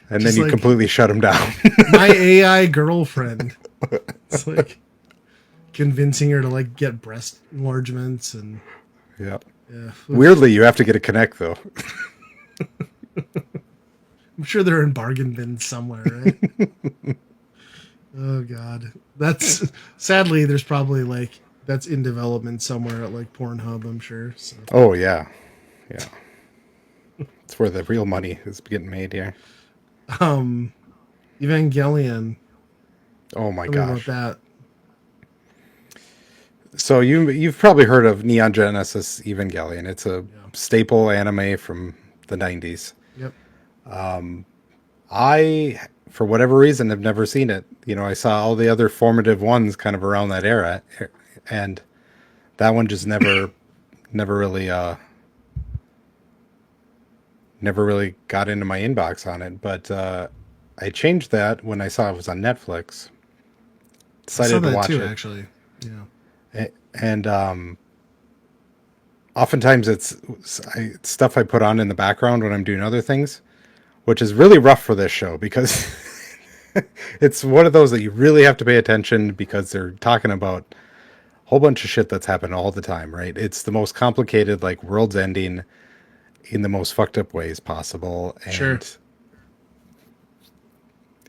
and then Just you like completely shut them down. my AI girlfriend. It's like convincing her to like get breast enlargements and Yeah. yeah. Oof. Weirdly, you have to get a Connect though. I'm sure they're in bargain bins somewhere, right? Oh god. That's sadly there's probably like that's in development somewhere at like Pornhub, I'm sure. So Oh yeah, yeah. It's where the real money is getting made here. um Evangelion, Oh my tell me about gosh. that. So you've probably heard of Neon Genesis Evangelion. It's a Yeah. staple anime from the 90s. Yep. I, for whatever reason, have never seen it. I saw all the other formative ones kind of around that era, and that one just never really never really got into my inbox on it, but I changed that when I saw it was on Netflix. I saw Decided to that watch too, it, actually. Yeah. and oftentimes it's stuff I put on in the background when I'm doing other things, which is really rough for this show because it's one of those that you really have to pay attention because they're talking about a whole bunch of shit that's happened all the time, right? It's the most complicated, like world's ending in the most fucked up ways possible, Sure. and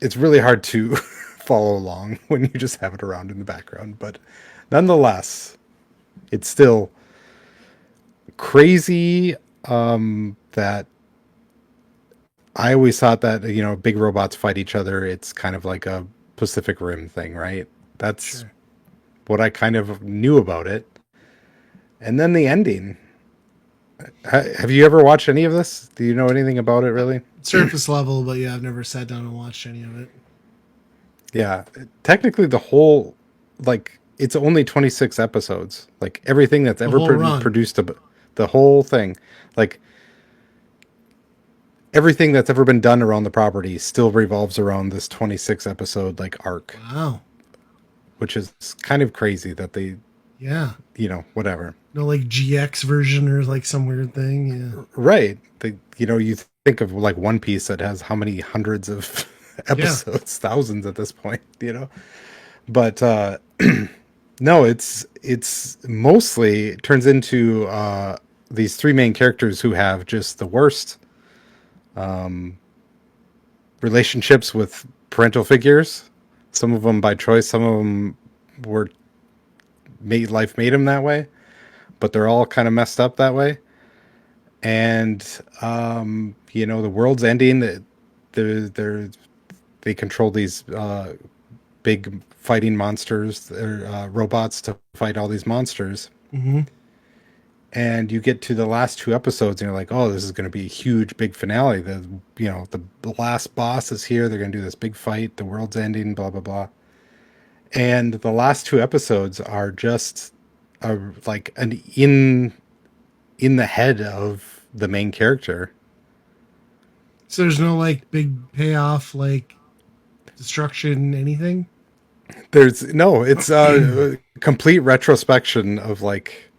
it's really hard to follow along when you just have it around in the background. But nonetheless, it's still crazy that I always thought that, big robots fight each other. It's kind of like a Pacific Rim thing, right? That's Sure. what I kind of knew about it. And then the ending. Have you ever watched any of this? Do you know anything about it, really? Surface level, but yeah, I've never sat down and watched any of it. Yeah. Technically, the whole, like, it's only 26 episodes. Like, everything that's The ever whole run. produced, the whole thing, like, everything that's ever been done around the property still revolves around this 26 episode, like, arc, Wow. which is kind of crazy that they, Yeah. whatever. No, like GX version or like some weird thing. Yeah. Right. You think of like One Piece that has how many hundreds of Yeah. episodes, thousands at this point. But no, it's mostly it turns into these three main characters who have just the worst relationships with parental figures. Some of them by choice, some of them were made them that way, but they're all kind of messed up that way. And the world's ending. They're they control these big fighting monsters, robots to fight all these monsters. Hmm. And you get to the last two episodes, and you're like, "Oh, this is going to be a huge, big finale." The last boss is here. They're going to do this big fight. The world's ending. Blah blah blah. And the last two episodes are just like an in the head of the main character. So there's no like big payoff, like destruction, anything. There's no, it's a complete retrospection of like,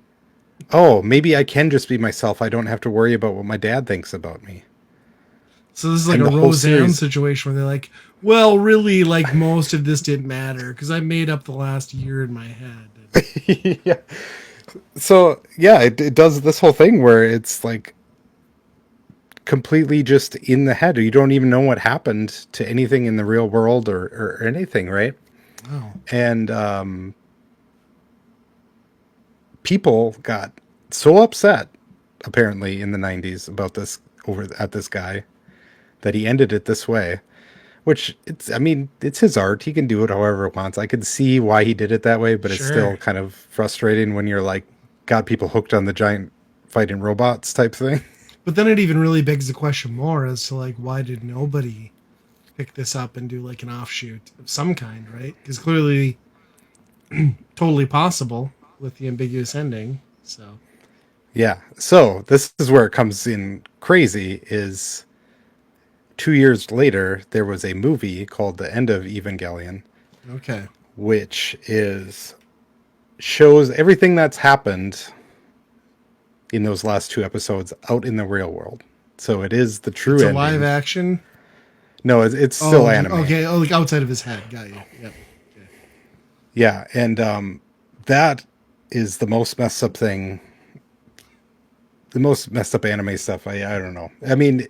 oh, maybe I can just be myself. I don't have to worry about what my dad thinks about me. So this is like And a the whole Roseanne series, situation where they're like, well, really, like most of this didn't matter because I made up the last year in my head. yeah. So yeah, it does this whole thing where it's like completely just in the head. You don't even know what happened to anything in the real world or anything, right? Wow. And people got so upset apparently in the 90s about this over at this guy that he ended it this way, which it's his art. He can do it however he wants. I can see why he did it that way, but it's still Sure. kind of frustrating when you're like got people hooked on the giant fighting robots type thing. But then it even really begs the question more as to like, why did nobody pick this up and do like an offshoot of some kind, right? Because clearly, totally possible with the ambiguous ending. So, Yeah. So this is where it comes in crazy is 2 years later, there was a movie called The End of Evangelion, okay. which is shows everything that's happened in those last two episodes out in the real world. So it is the true It's a ending. live action. No, it's Oh, still anime. okay. Oh, like outside of his head. Got you. Yep. Okay. Yeah, and that is the most messed up thing. The most messed up anime stuff. I don't know. I mean,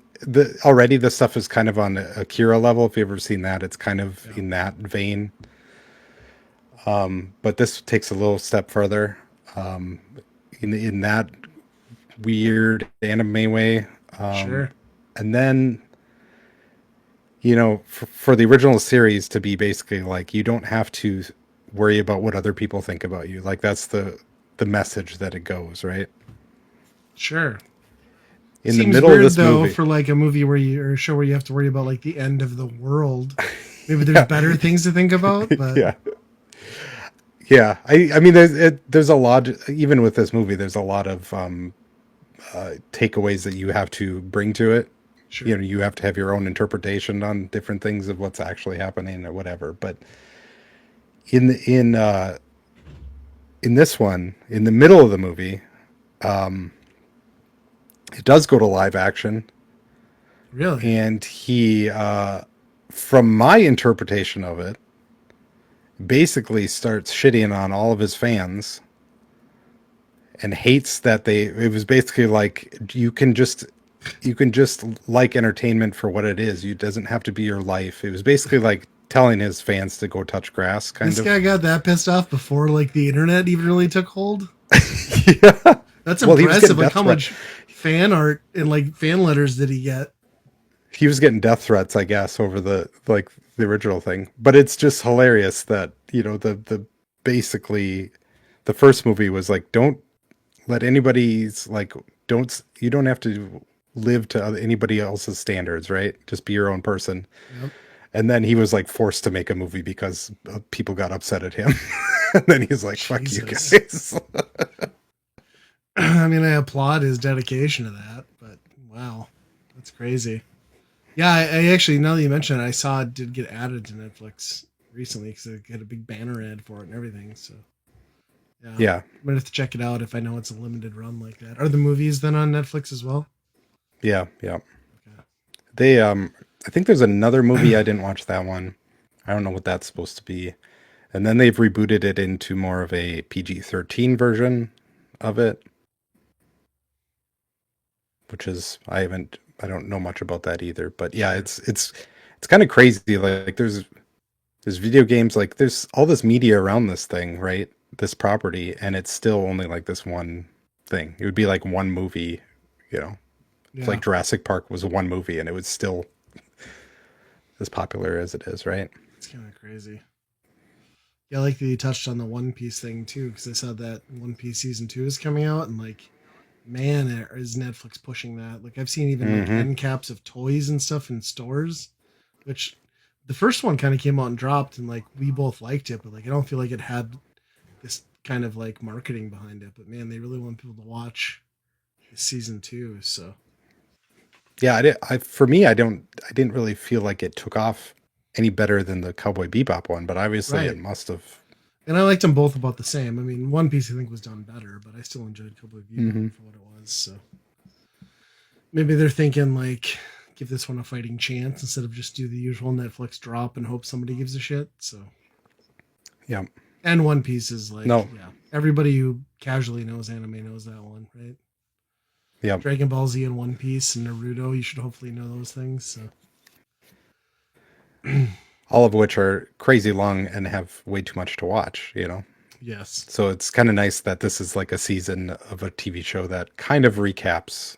already the stuff is kind of on Akira level. If you've ever seen that, it's kind of Yeah. in that vein. But this takes a little step further. In that weird anime way. Sure. And then for the original series to be basically like you don't have to worry about what other people think about you. Like that's the message that it goes, right? Sure. In the Seems middle of weird this though movie. for like a movie where you or a show where you have to worry about like the end of the world. Maybe there's better things to think about, but Yeah. Yeah. I mean there's a lot, even with this movie there's a lot of takeaways that you have to bring to it. You Sure. know, you have to have your own interpretation on different things of what's actually happening or whatever. But in the, in this one, in the middle of the movie, it does go to live action, Really? and he, from my interpretation of it, basically starts shitting on all of his fans and hates that they. It was basically like you can just like entertainment for what it is. It doesn't have to be your life. It was basically like telling his fans to go touch grass, kind This of. guy got that pissed off before like the internet even really took hold. Yeah. That's Well, he was impressive. getting Like death how threat. much fan art and like fan letters did he get? He was getting death threats, I guess, over the like the original thing. But it's just hilarious that the basically the first movie was like, don't let anybody's like, don't you don't have to live to anybody else's standards, right? Just be your own person. Yep. And then he was like forced to make a movie because people got upset at him. And then he's like, fuck you Jesus. guys. I mean, I applaud his dedication to that, but wow, that's crazy. Yeah, I actually, now that you mention it, I saw it did get added to Netflix recently because it had a big banner ad for it and everything. So yeah, I'm Yeah. gonna have to check it out if I know it's a limited run like that. Are the movies then on Netflix as well? Yeah. Yeah. Okay. They I think there's another movie. I didn't watch that one. I don't know what that's supposed to be. And then they've rebooted it into more of a PG-13 version of it, which is I don't know much about that either. But yeah, Sure. it's kind of crazy. Like there's video games, like there's all this media around this thing, right? This property, and it's still only like this one thing. It would be like one movie, you know. It's Yeah, like Jurassic Park was one movie and it was still as popular as it is, right? it's kind of crazy. Yeah, I like that you touched on the One Piece thing too, because I saw that One Piece season 2 is coming out, and like, man, is Netflix pushing that? Like, I've seen even like Mm-hmm. end caps of toys and stuff in stores, which the first one kind of came out and dropped, and like we both liked it, but like I don't feel like it had this kind of like marketing behind it. But man, they really want people to watch this season 2. So Yeah, I did. For me, I didn't really feel like it took off any better than the Cowboy Bebop one, but obviously it right, must have. and I liked them both about the same. I mean, One Piece I think was done better, but I still enjoyed Cowboy Bebop Mm-hmm. for what it was. So maybe they're thinking like give this one a fighting chance instead of just do the usual Netflix drop and hope somebody gives a shit. So Yeah. and One Piece is like, No. yeah, everybody who casually knows anime knows that one, right? Yeah. Dragon Ball Z and One Piece and Naruto, you should hopefully know those things. So All of which are crazy long and have way too much to watch, you know? yes, So it's kind of nice that this is like a season of a TV show that kind of recaps.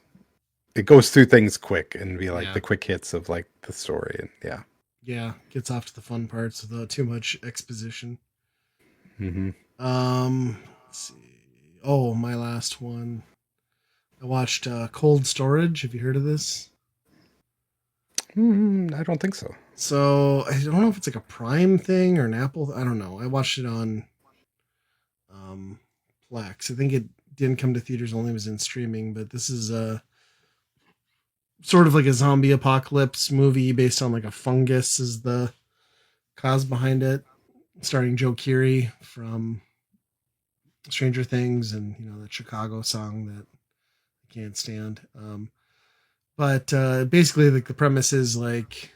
It goes through things quick and be like yeah, the quick hits of like the story. And yeah. yeah, gets off to the fun parts without too much exposition. Mm-hmm. Let's see. Oh, my last one. I watched Cold Storage. Have you heard of this? I don't think so. So I don't know if it's like a Prime thing or an Apple. I don't know. I watched it on um, Plex. I think it didn't come to theaters; only was in streaming. But this is a sort of like a zombie apocalypse movie based on like a fungus is the cause behind it, starring Joe Keery from Stranger Things and that Chicago song that I can't stand. But basically, like the premise is like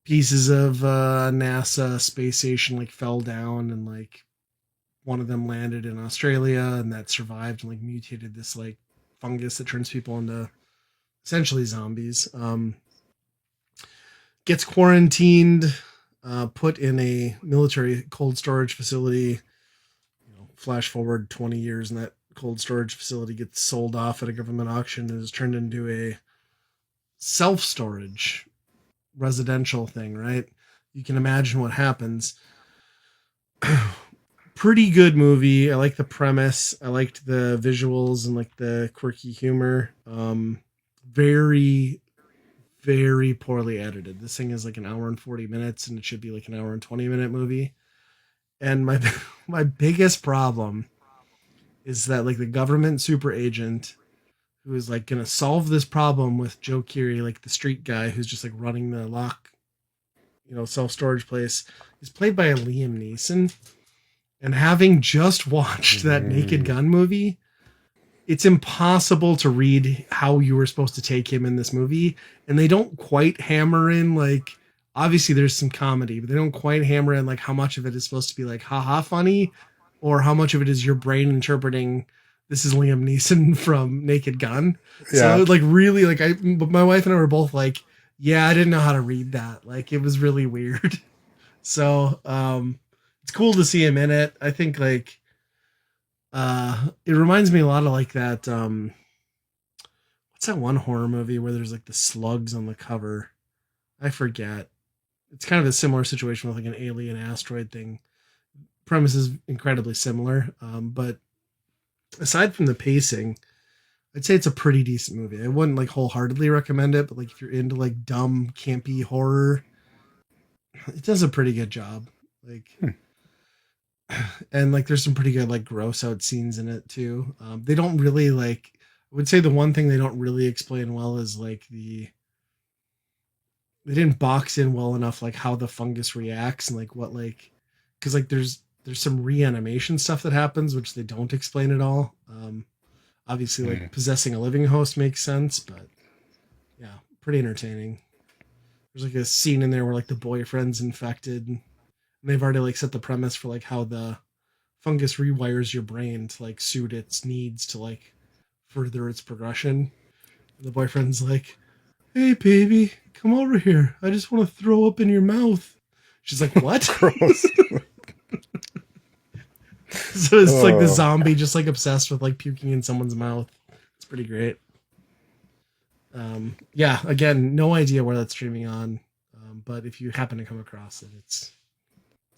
pieces of NASA space station like fell down and like one of them landed in Australia and that survived and like mutated this like fungus that turns people into essentially zombies. Gets quarantined, put in a military cold storage facility. Flash forward 20 years and that cold storage facility gets sold off at a government auction and is turned into a self storage residential thing, right? You can imagine what happens. Pretty good movie. I like the premise. I liked the visuals and like the quirky humor. Very, very poorly edited. This thing is like an hour and 40 minutes and it should be like an hour and 20-minute movie. And my my biggest problem is that like the government super agent who is like gonna solve this problem with Joe Keery, like the street guy who's just like running the lock, self storage place, is played by a Liam Neeson. And having just watched that Naked Mm, Gun movie, it's impossible to read how you were supposed to take him in this movie. And they don't quite hammer in like obviously there's some comedy, but they don't quite hammer in like how much of it is supposed to be like haha funny or how much of it is your brain interpreting this is Liam Neeson from Naked Gun. So yeah. like really like my wife and I were both like, yeah, I didn't know how to read that. Like it was really weird. So it's cool to see him in it. I think like it reminds me a lot of like that what's that one horror movie where there's like the slugs on the cover? I forget. It's kind of a similar situation with like an alien asteroid thing. Premise is incredibly similar, but aside from the pacing, I'd say it's a pretty decent movie. I wouldn't like wholeheartedly recommend it, but like if you're into like dumb, campy horror, it does a pretty good job. Like, Hmm. and like there's some pretty good like gross out scenes in it too. They don't really like. I would say the one thing they don't really explain well is like they didn't box in well enough like how the fungus reacts and like what like because like there's some reanimation stuff that happens which they don't explain at all. Obviously like Mm. possessing a living host makes sense, but yeah, pretty entertaining. There's like a scene in there where like the boyfriend's infected and they've already like set the premise for like how the fungus rewires your brain to like suit its needs to like further its progression. And the boyfriend's like, "Hey baby, come over here. I just want to throw up in your mouth." She's like, "What?" Gross. So it's like the Oh, zombie just like obsessed with like puking in someone's mouth. It's pretty great. Yeah, again, no idea where that's streaming on, but if you happen to come across it, it's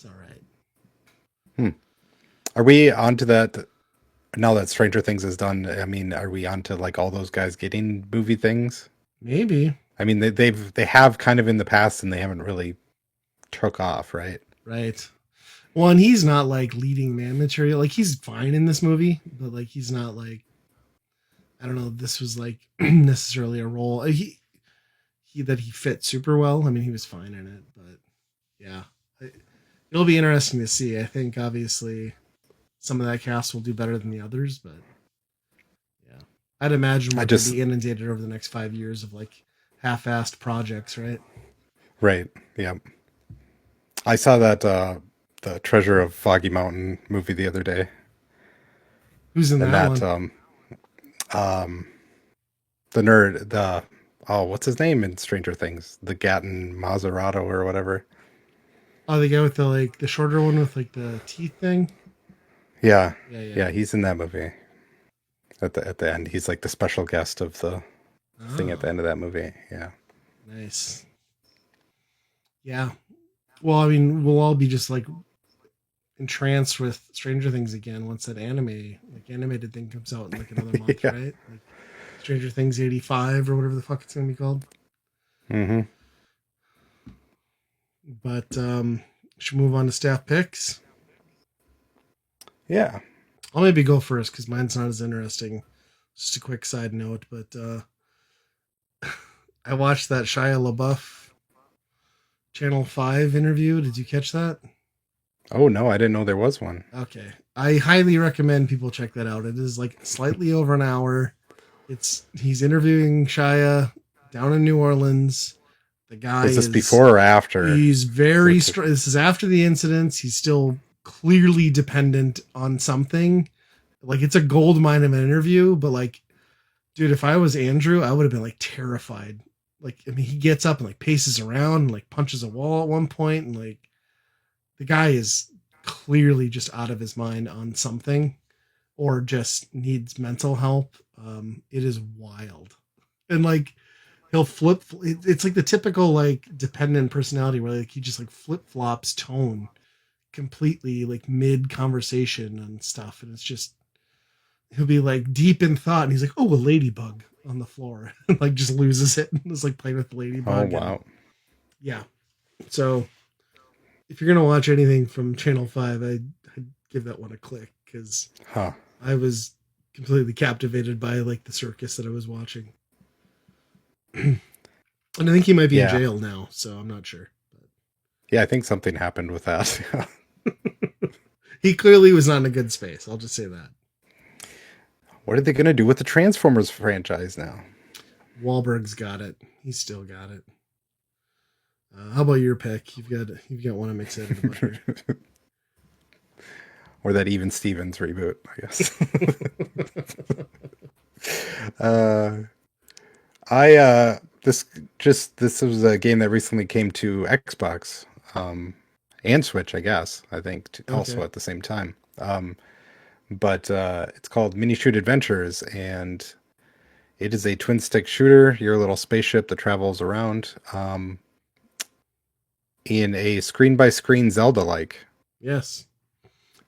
all right. hmm. Are we onto that now that Stranger Things is done? I mean, are we onto like all those guys getting movie things? Maybe, I mean, they have kind of in the past, and they haven't really took off, right? right? Well, and he's not like leading man material. Like he's fine in this movie, but like he's not like I don't know. This was like necessarily a role he that he fit super well. I mean, he was fine in it, but yeah, it'll be interesting to see. I think obviously some of that cast will do better than the others, but yeah, I'd imagine I we're going to just be inundated over the next 5 years of like half-assed projects, right? right, yeah. I saw that the Treasure of Foggy Mountain movie the other day, Who's in and that that one? um the nerd the oh what's his name in Stranger Things, the Gatton Mazzarato or whatever. Oh, the guy with the like the shorter one with like the teeth thing. Yeah, Yeah, yeah. yeah, he's in that movie at the end. He's like the special guest of the thing at the Oh, end of that movie. Yeah. nice. Yeah. Well, I mean, we'll all be just like entranced with Stranger Things again once that like animated thing comes out in like another month, Yeah. right? Like Stranger Things 85 or whatever the fuck it's gonna be called. Hmm. But should move on to staff picks. Yeah. I'll maybe go first because mine's not as interesting. Just a quick side note, but I watched that Shia LaBeouf Channel 5 interview. Did you catch that? Oh no, I didn't know there was one. Okay. I highly recommend people check that out. It is like slightly over an hour. He's interviewing Shia down in New Orleans. The guy Was this is before or after? he's very What's it? strong. This is after the incidents. He's still clearly dependent on something. Like it's a gold mine of an interview, but like, dude, if I was Andrew, I would have been like terrified. Like, I mean, he gets up and like paces around and like punches a wall at one point, and like the guy is clearly just out of his mind on something or just needs mental help. It is wild. And like he'll it's like the typical like dependent personality where like he just like flip flops tone completely like mid conversation and stuff. And it's just, he'll be like deep in thought and he's like, oh, a ladybug on the floor. And like just loses it and is like playing with the Oh ladybug. And wow. yeah. So if you're gonna watch anything from Channel 5, I'd give that one a click because Huh. I was completely captivated by like the circus that I was watching. And I think he might be in Yeah. jail now, so I'm not sure. Yeah, I think something happened with that. He clearly was not in a good space. I'll just say that. What are they going to do with the Transformers franchise now? Wahlberg's got it. He's still got it. How about your pick? You've got one I'm excited about here. Or that Even Stevens reboot, I guess. I this was a game that recently came to Xbox and Switch, I guess. I think also Okay. at the same time. But it's called Mini Shoot Adventures, and it is a twin stick shooter. You're a little spaceship that travels around in a screen by screen Zelda like. Yes.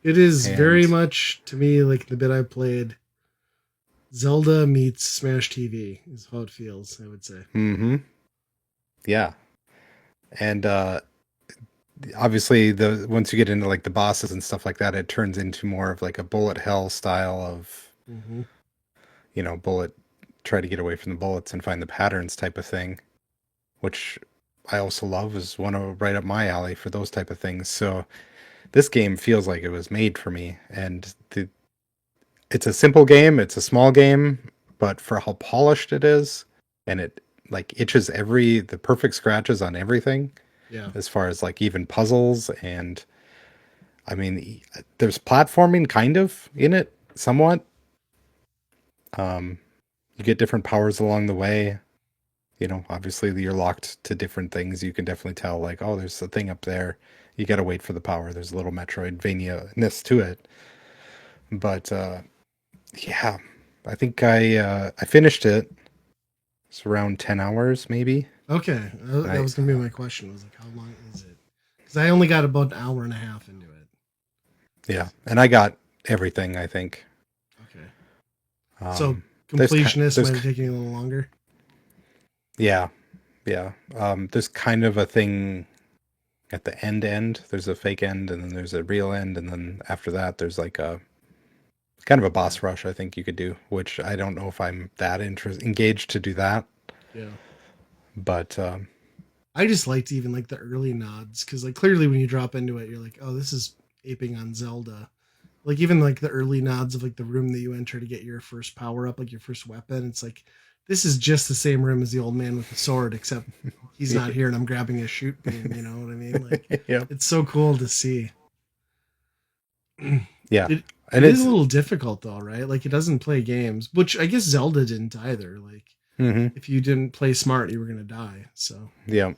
It is very And much to me like the bit I played. Zelda meets Smash TV is how it feels, I would say. mm-hmm, yeah. And obviously the once you get into like the bosses and stuff like that, it turns into more of like a bullet hell style of, Mm-hmm. bullet try to get away from the bullets and find the patterns type of thing, which I also love, is one of right up my alley for those type of things. So this game feels like it was made for me, and it's a simple game, it's a small game, but for how polished it is, and it like itches the perfect scratches on everything, Yeah. as far as like even puzzles. And I mean, there's platforming kind of in it somewhat. um you get different powers along the way. Obviously you're locked to different things. You can definitely tell, like, oh, there's a thing up there. You got to wait for the power. There's a little Metroidvania-ness to it. But yeah, I think I finished it. It's around 10 hours, maybe. Okay. That I was gonna be my question. Was like, how long is it? Because I only got about an hour and a half into it. Yeah, and I got everything, I think. Okay. So Um, completionist there's might have taken you a little longer. yeah, yeah. There's kind of a thing at the end. There's a fake end, and then there's a real end, and then after that, there's like a kind of a Yeah. boss rush, I think you could do, which I don't know if I'm that engaged to do that. Yeah. But I just liked even like the early nods because like clearly when you drop into it, you're like, oh, this is aping on Zelda. Like even like the early nods of like the room that you enter to get your first power up, like your first weapon. It's like this is just the same room as the old man with the sword, except he's not here and I'm grabbing a shoot beam. You know what I mean? Like yeah, it's so cool to see. yeah, It and it is a it's little difficult though, right? Like it doesn't play games, which I guess Zelda didn't either. Like mhm, if you didn't play smart, you were gonna die. So yeah,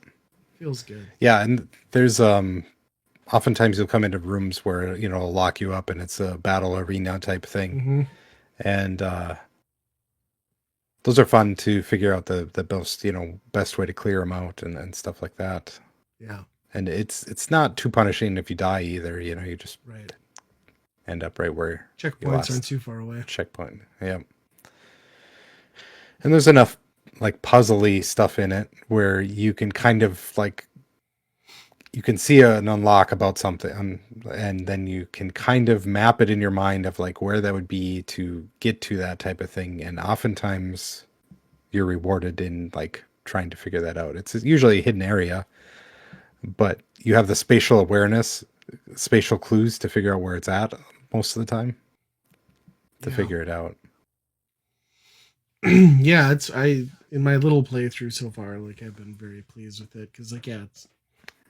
feels good. yeah, and there's oftentimes you'll come into rooms where it'll lock you up and it's a battle arena type thing, Hmm. and those are fun to figure out the best way to clear them out and stuff like that. Yeah. And it's not too punishing if you die either. You just Right. end up right where you Checkpoints aren't last too far away. checkpoint. Yeah. And there's enough like puzzly stuff in it where you can kind of like you can see an unlock about something, and then you can kind of map it in your mind of like where that would be to get to that type of thing. And oftentimes you're rewarded in like trying to figure that out. It's usually a hidden area, but you have the spatial awareness, spatial clues to figure out where it's at most of the time to Yeah. figure it out. Yeah, it's I in my little playthrough so far, like I've been very pleased with it because like yeah,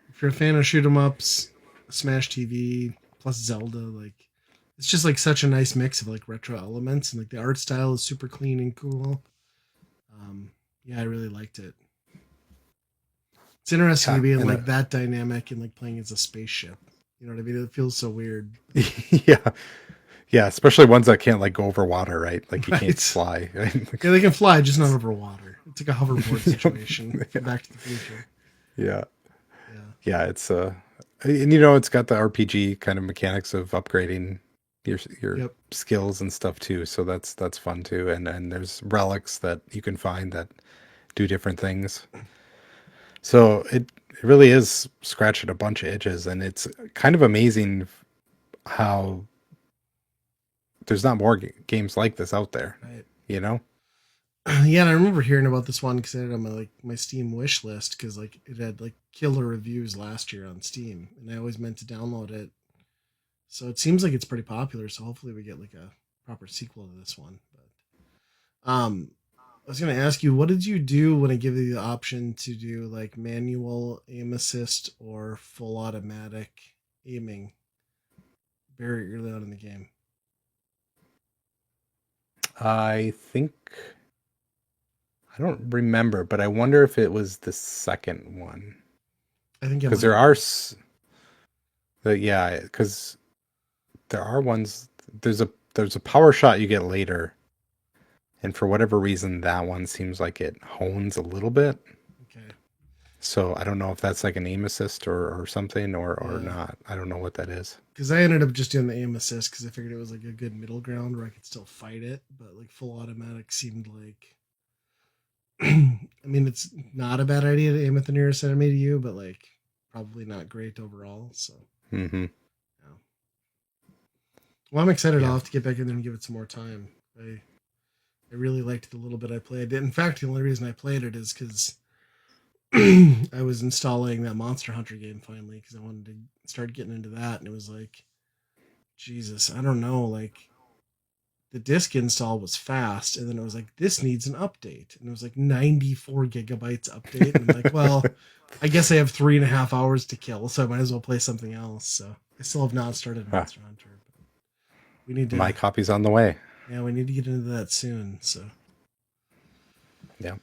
if you're a fan of shoot 'em ups, Smash TV plus Zelda, like it's just like such a nice mix of like retro elements and like the art style is super clean and cool. Yeah, I really liked it. It's interesting to Yeah, be in and like that dynamic and like playing as a spaceship. You know what I mean? It feels so weird, yeah, yeah, especially ones that can't like go over water, right? Like you can't right? fly. Right? Yeah, they can fly, just not over water. It's like a hoverboard situation from Back to the Future. Yeah, Yeah, yeah, it's and it's got the RPG kind of mechanics of upgrading your yep, skills and stuff too. So that's fun too. And there's relics that you can find that do different things. So it really is scratching a bunch of itches, and it's kind of amazing how there's not more games like this out there, Right. you know? Yeah, and I remember hearing about this one because I had it on my Steam wish list because like it had like killer reviews last year on Steam, and I always meant to download it. So it seems like it's pretty popular. So hopefully we get like a proper sequel to this one. But I was gonna ask you, what did you do when I give you the option to do like manual aim assist or full automatic aiming very early on in the game? I think I don't remember, but I wonder if it was the second one I think it because might. there are, yeah, because there are ones. There's a power shot you get later, and for whatever reason, that one seems like it hones a little bit. Okay. So I don't know if that's like an aim assist or something or Yeah. not. I don't know what that is. Because I ended up just doing the aim assist because I figured it was like a good middle ground where I could still fight it, but like full automatic seemed like. I mean, it's not a bad idea to aim at the nearest enemy to you, but like probably not great overall. So, Mm-hmm. yeah. Well, I'm excited. I'll Yeah. have to get back in there and give it some more time. I really liked the little bit I played. In fact, the only reason I played it is because I was installing that Monster Hunter game finally because I wanted to start getting into that, and it was like, Jesus, I don't know, like the disk install was fast, and then it was like this needs an update, and it was like 94 gigabytes update, and I'm like, well, I guess I have 3.5 hours to kill, so I might as well play something else. So I still have not started Ah, Monster Hunter, but we need my to, copy's on the way. yeah, we need to get into that soon. So Yeah.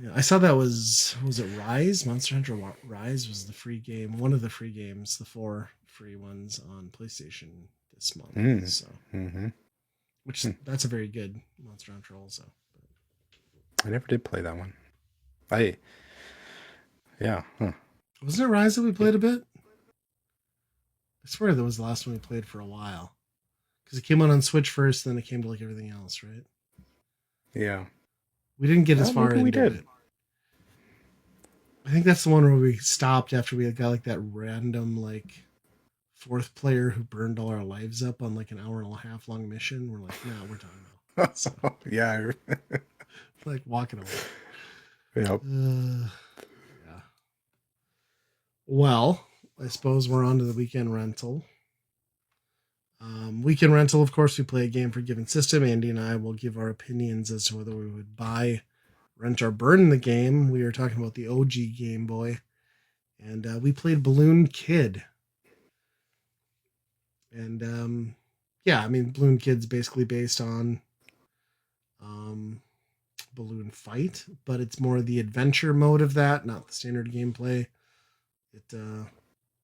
yeah, I saw that was it Rise? Monster Hunter Rise was the free game, one of the free games, the 4 free ones on PlayStation this month. Mm. So Mm-hmm. which that's a very good Monster Hunter also. I never did play that one. I Yeah. Huh. Wasn't it Rise that we played a bit? I swear that was the last one we played for a while. Because it came out on Switch first, then it came to like everything else, right? Yeah. We didn't get as Well, far maybe we into did. it. I think that's the one where we stopped after we got like that random like fourth player who burned all our lives up on like an hour and a half long mission. We're like, nah, we're done now. So Yeah. like walking away. Yep. Yeah. Well, I suppose we're on to the weekend rental. Weekend rental, of course, we play a game for a given system. Andy and I will give our opinions as to whether we would buy, rent, or burn the game. We are talking about the OG Game Boy, and we played Balloon Kid. And yeah, I mean, Balloon Kid's basically based on um, Balloon Fight, but it's more the adventure mode of that, not the standard gameplay. It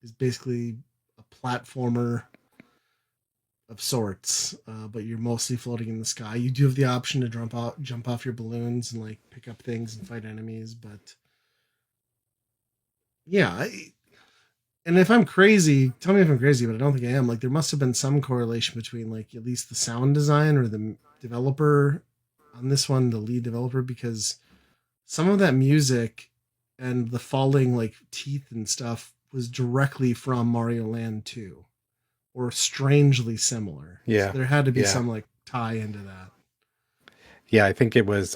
is basically a platformer of sorts, but you're mostly floating in the sky. You do have the option to jump off your balloons, and like pick up things and fight enemies. But yeah, and if I'm crazy, tell me if I'm crazy, but I don't think I am. Like there must have been some correlation between like at least the sound design or the developer on this one, the lead developer, because some of that music and the falling like teeth and stuff was directly from Mario Land 2 or strangely similar. So Yeah. there had to be Yeah. some like tie into that. Yeah. I think it was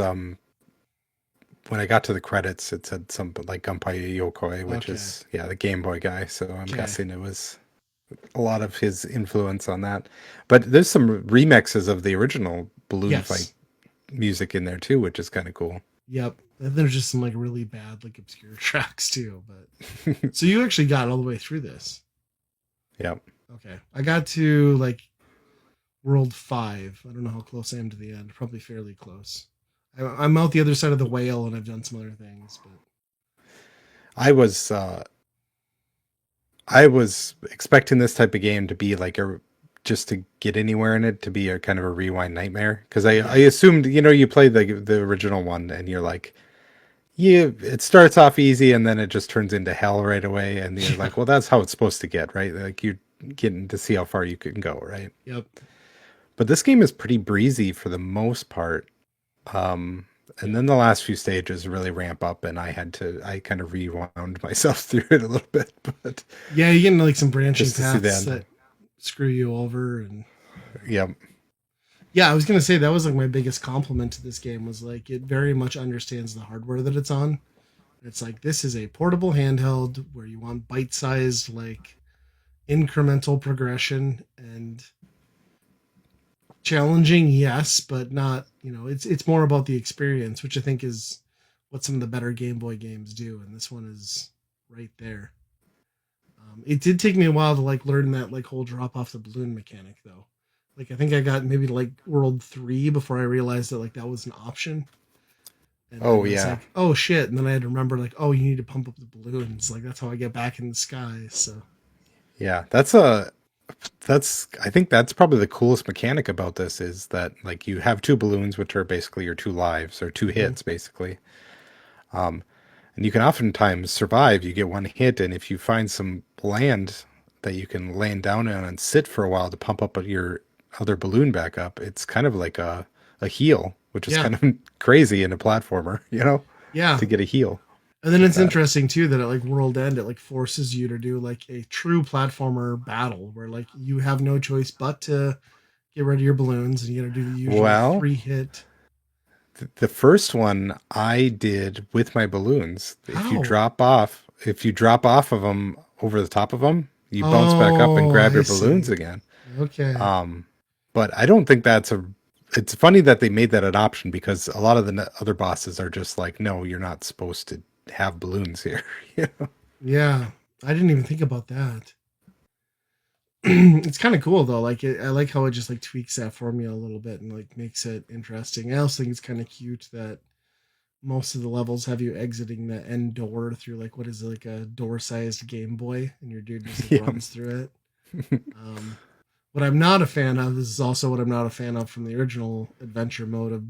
when I got to the credits, it said something like Gunpei Yokoi, which Okay. is the Game Boy guy. So I'm Okay. guessing it was a lot of his influence on that. But there's some remixes of the original Balloon Fight Yes. music in there too, which is kind of cool. Yep. And there's just some like really bad, like obscure tracks too. But so you actually got all the way through this. Yeah. Okay. I got to like World 5. I don't know how close I am to the end. Probably fairly close. I'm out the other side of the whale and I've done some other things, but I was I was expecting this type of game to be like a just to get anywhere in it to be a kind of a rewind nightmare because I yeah. assumed you play the original one and you're like it starts off easy and then it just turns into hell right away and you're Yeah. like well that's how it's supposed to get right like you're getting to see how far you can go right Yep. but this game is pretty breezy for the most part and Yeah. then the last few stages really ramp up and I kind of rewound myself through it a little bit but Yeah, you get into like some branching just to see the paths end. that screw you over and Yeah. Yeah, I was gonna say that was like my biggest compliment to this game was like it very much understands the hardware that it's on. It's like this is a portable handheld where you want bite-sized like incremental progression and challenging, yes, but not, it's more about the experience, which I think is what some of the better Game Boy games do, and this one is right there. It did take me a while to like learn that like whole drop off the balloon mechanic though. Like I think I got maybe like World 3 before I realized that like that was an option. And then Oh it was yeah, like, oh shit. And then I had to remember like, oh, you need to pump up the balloons. Like that's how I get back in the sky. So yeah. That's I think that's probably the coolest mechanic about this is that like you have two balloons, which are basically your two lives or two mhm. hits, basically. And you can oftentimes survive. You get one hit, and if you find some land that you can land down on and sit for a while to pump up your other balloon back up, it's kind of like a heal, which is Yeah. kind of crazy in a platformer, Yeah. to get a heal And then with it's that. interesting too that at like World End it like forces you to do like a true platformer battle where like you have no choice but to get rid of your balloons and you got to do the usual Well, 3 hit. the first one I did with my balloons. How? If you drop off of them over the top of them, you bounce back up and Oh, grab I your balloons see. again. Okay. Um, but I don't think that's a. It's funny that they made that an option because a lot of the other bosses are just like, no, you're not supposed to have balloons here. You know? Yeah. I didn't even think about that. It's kind of cool though. Like I like how it just like tweaks that formula a little bit and like makes it interesting. I also think it's kind of cute that most of the levels have you exiting the end door through like what is it, like a door-sized Game Boy, and your dude just like Yeah. runs through it. Um, what I'm not a fan of is also what I'm not a fan of from the original adventure mode of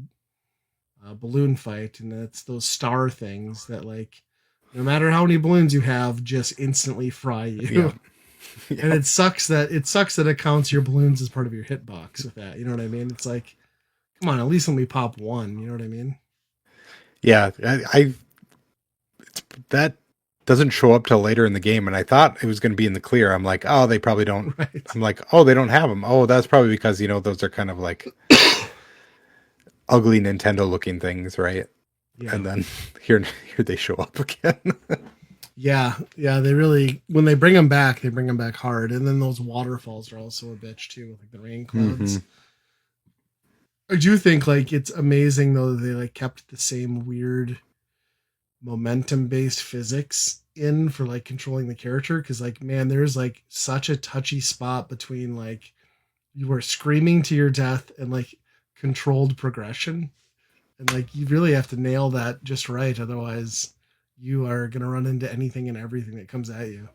balloon fight, and that's those star things that like no matter how many balloons you have, just instantly fry Yeah. you. And Yeah. it sucks that it counts your balloons as part of your hitbox with that. You know what I mean? It's like, come on, at least let me pop one. You know what I mean? Yeah. That doesn't show up till later in the game, and I thought it was going to be in the clear. I'm like, oh, they probably don't. Right. I'm like, oh, they don't have them. Oh, that's probably because those are kind of like ugly Nintendo looking things, right? Yeah. And then here they show up again. Yeah, yeah, they really when they bring them back, they bring them back hard. And then those waterfalls are also a bitch too, with like the rain Hmm. clouds. I do think like it's amazing though that they like kept the same weird momentum based physics in for like controlling the character because like man, there's like such a touchy spot between like you are screaming to your death and like controlled progression. And like you really have to nail that just right, otherwise you are gonna run into anything and everything that comes at you.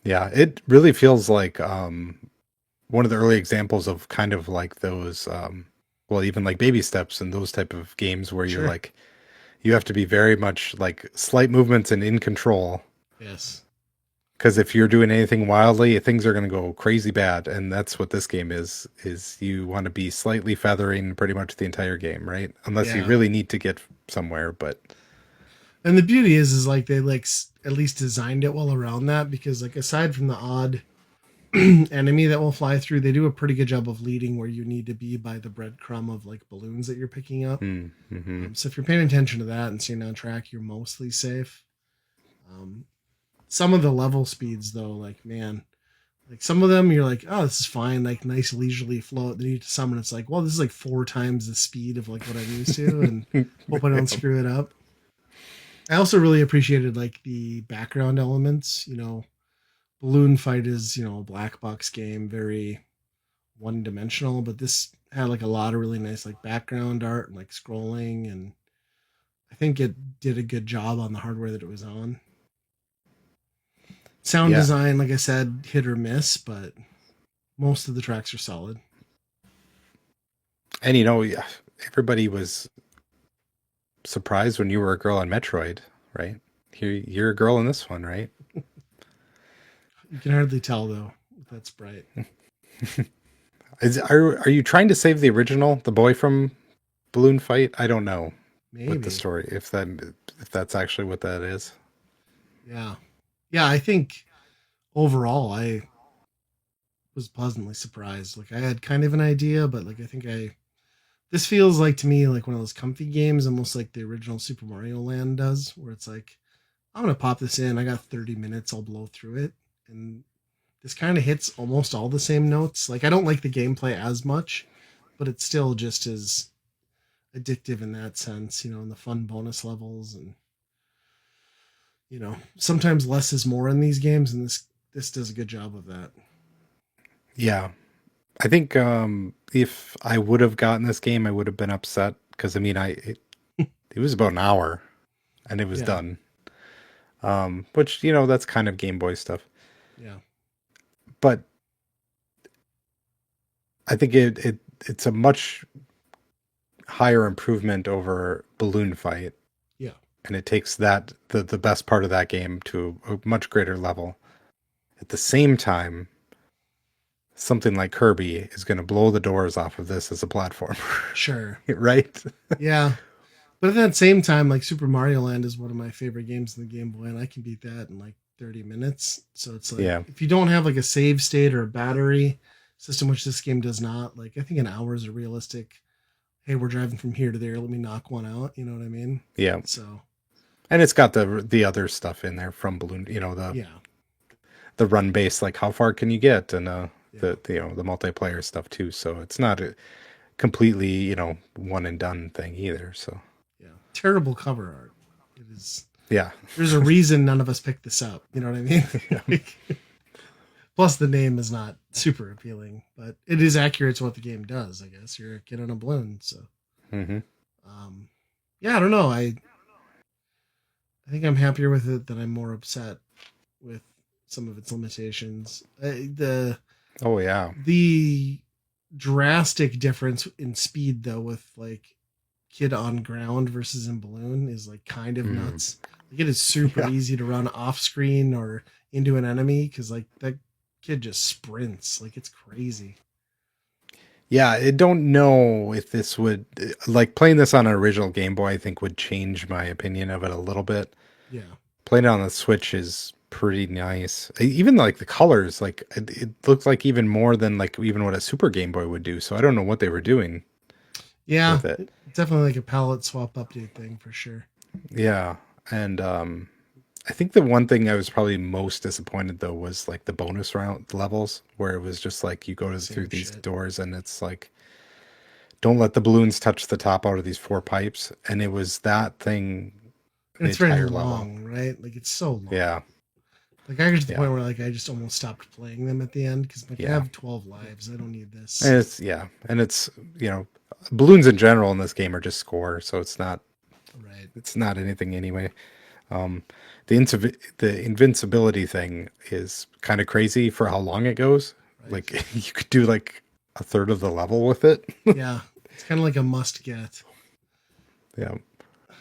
Yeah, it really feels like one of the early examples of kind of like those well, even like baby steps and those type of games where you're Sure. like you have to be very much like slight movements and in control. Yes. Because if you're doing anything wildly, things are going to go crazy bad, and that's what this game is you want to be slightly feathering pretty much the entire game, right? Unless you Yeah. really need to get somewhere. But And the beauty is like they like at least designed it well around that because like aside from the odd enemy that will fly through, they do a pretty good job of leading where you need to be by the breadcrumb of like balloons that you're picking up. mm-hmm. So if you're paying attention to that and staying on track, you're mostly safe. Um, some of the level speeds though, like man, like some of them you're like, oh, this is fine, like nice leisurely float. Then you get to summon, it's like, well, this is like 4 times the speed of like what I'm used to, and hope I don't screw it up. I also really appreciated like the background elements. Balloon Fight is a black box game, very one dimensional, but this had like a lot of really nice like background art and like scrolling, and I think it did a good job on the hardware that it was on. Sound Yeah, design, like I said, hit or miss, but most of the tracks are solid. and yeah, everybody was surprised when you were a girl on Metroid, right? Here, you're a girl in this one, right? You can hardly tell though with that sprite. Are you trying to save the original, the boy from Balloon Fight? I don't know with the Maybe. story if that's actually what that is. Yeah. Yeah, I think overall I was pleasantly surprised. Like I had kind of an idea, but like I think I this feels like to me like one of those comfy games, almost like the original Super Mario Land does, where it's like I'm gonna pop this in. I got 30 minutes. I'll blow through it, and this kind of hits almost all the same notes. Like I don't like the gameplay as much, but it's still just as addictive in that sense. You know, and the fun bonus levels, and sometimes less is more in these games, and this does a good job of that. Yeah. I think if I would have gotten this game, I would have been upset because I mean, it was about an hour and it was Yeah, done. Which that's kind of Game Boy stuff. yeah, But I think it's a much higher improvement over Balloon Fight, yeah, and it takes the best part of that game to a much greater level. At the same time, something like Kirby is going to blow the doors off of this as a platformer, sure, right? yeah. But at that same time, like Super Mario Land is one of my favorite games in the Game Boy, and I can beat that in like 30 minutes. So it's like Yeah. if you don't have like a save state or a battery system, which this game does not, like I think an hour is a realistic. Hey, we're driving from here to there. Let me knock one out. You know what I mean? Yeah. So And it's got the other stuff in there from Balloon, yeah, the run base, like how far can you get, and yeah, the multiplayer stuff too. So it's not a completely one and done thing either. So yeah. Terrible cover art. It is. yeah, There's a reason none of us picked this up. You know what I mean? yeah, Like, plus, the name is not super appealing, but it is accurate to what the game does. I guess you're a kid on a balloon, so hmm um, yeah. I don't know. I think I'm happier with it than I'm more upset with some of its limitations. oh yeah, The drastic difference in speed though with like kid on ground versus in balloon is like kind of mm. nuts. Like it is super Yeah, easy to run off screen or into an enemy because like that kid just sprints like it's crazy. yeah. I don't know if this would like playing this on an original Game Boy. I think would change my opinion of it a little bit. Yeah, Playing it on the Switch is pretty nice. Even like the colors, like it looks like even more than like even what a Super Game Boy would do. So I don't know what they were doing yeah, with it. it's definitely like a palette swap update thing for sure. Yeah. And I think the one thing I was probably most disappointed though was like the bonus round levels where it was just like you go through Same these shit. doors and it's like don't let the balloons touch the top out of these four pipes, and it was that thing And the it's very entire level. long, right? Like it's so long. Yeah. Like I get to the Yeah. point where like I just almost stopped playing them at the end because like I Yeah. have 12 lives. I don't need And this. it's and it's balloons in general in this game are just score, so Right. it's not anything anyway. Um, the invincibility thing is kind of crazy for how long it goes. Right. Like you could do like a third of the level with it. Yeah. It's kind of like a must get. Yeah.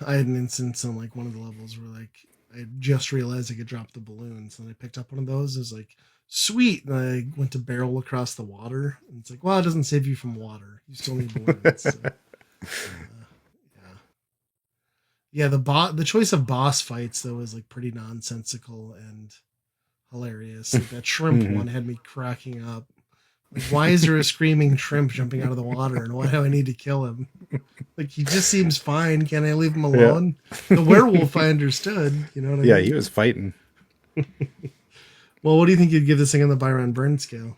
I had an instance on like one of the levels where like I just realized I could drop the balloons and I picked up one of those. It was like sweet, and I went to barrel across the water, and it's like, well, it doesn't save you from water. You still need balloons. So, yeah, yeah. The choice of boss fights though is like pretty nonsensical and hilarious. Like that shrimp hmm one had me cracking up. Like, why is there a screaming shrimp jumping out of the water, and why do I need to kill him? Like he just seems fine. Can I leave him Yeah. alone? The werewolf I understood. You know what I Yeah, mean? he was fighting. Well, what do you think you'd give this thing on the Byron Burn scale?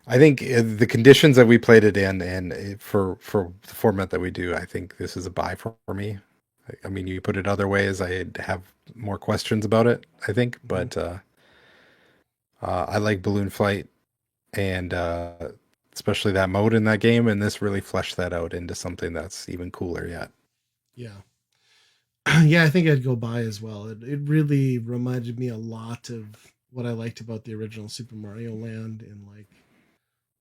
I think the conditions that we played it in, and for the format that we do, I think this is a buy for me. I mean, you put it other ways, I'd have more questions about it, I think, Mm-hmm. but I like Balloon Flight, and especially that mode in that game, and this really fleshed that out into something that's even cooler yet. Yeah. Yeah, I think I'd go by as well. It really reminded me a lot of what I liked about the original Super Mario Land in like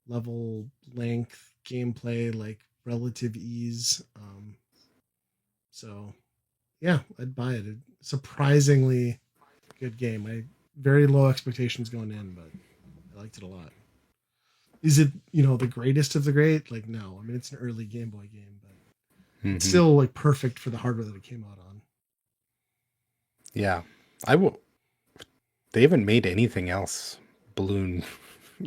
level length, gameplay, like relative ease. So yeah, I'd buy it. Surprisingly good game. I very low expectations going in, but I liked it a lot. Is it, the greatest of the great? Like no. I mean it's an early Game Boy game, but it's hmm still like perfect for the hardware that it came out on. Yeah, I will. They haven't made anything else balloon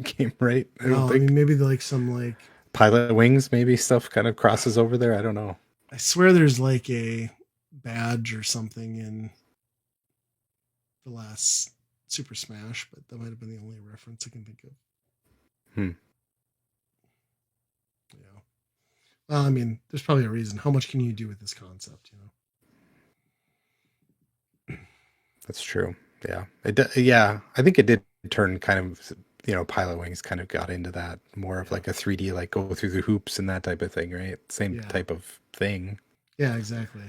game, right? I don't No, I mean think maybe like some like Pilot Wings, maybe stuff kind of crosses over there. I don't know. I swear there's like a badge or something in the last Super Smash, but that might have been the only reference I can think of. Hmm. Yeah. Well, I mean, there's probably a reason. How much can you do with this concept, you know? That's true. Yeah. Yeah. I think it did turn kind of, Pilot Wings kind of got into that more of Yeah. like a 3D, like go through the hoops and that type of thing, right? Same Yeah. type of thing. Yeah, exactly.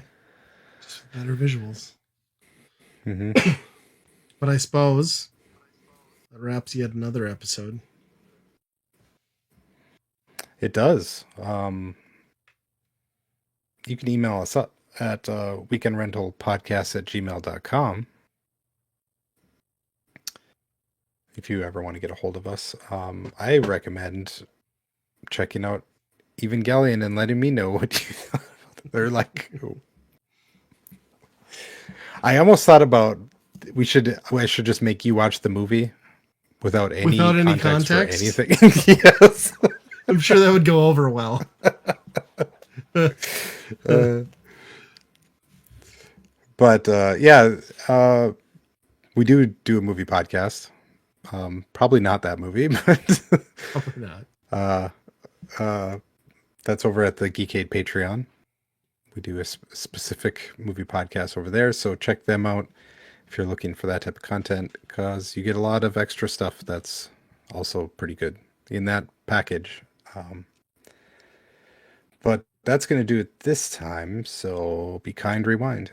Just better visuals. Hmm. But I suppose that wraps yet another episode. It does. You can email us up at weekendrentalpodcast@gmail.com if you ever want to get a hold of us. I recommend checking out Evangelion and letting me know what you thought. They're like, I almost thought about I should just make you watch the movie without any Without any context for context, anything. Yes. I'm sure that would go over well. Uh, but yeah, we do a movie podcast. Probably not that movie, but Probably not. uh, uh, that's over at the Geekade Patreon. We do a specific movie podcast over there, so check them out if you're looking for that type of content, because you get a lot of extra stuff that's also pretty good in that package. But that's going to do it this time, so be kind, rewind.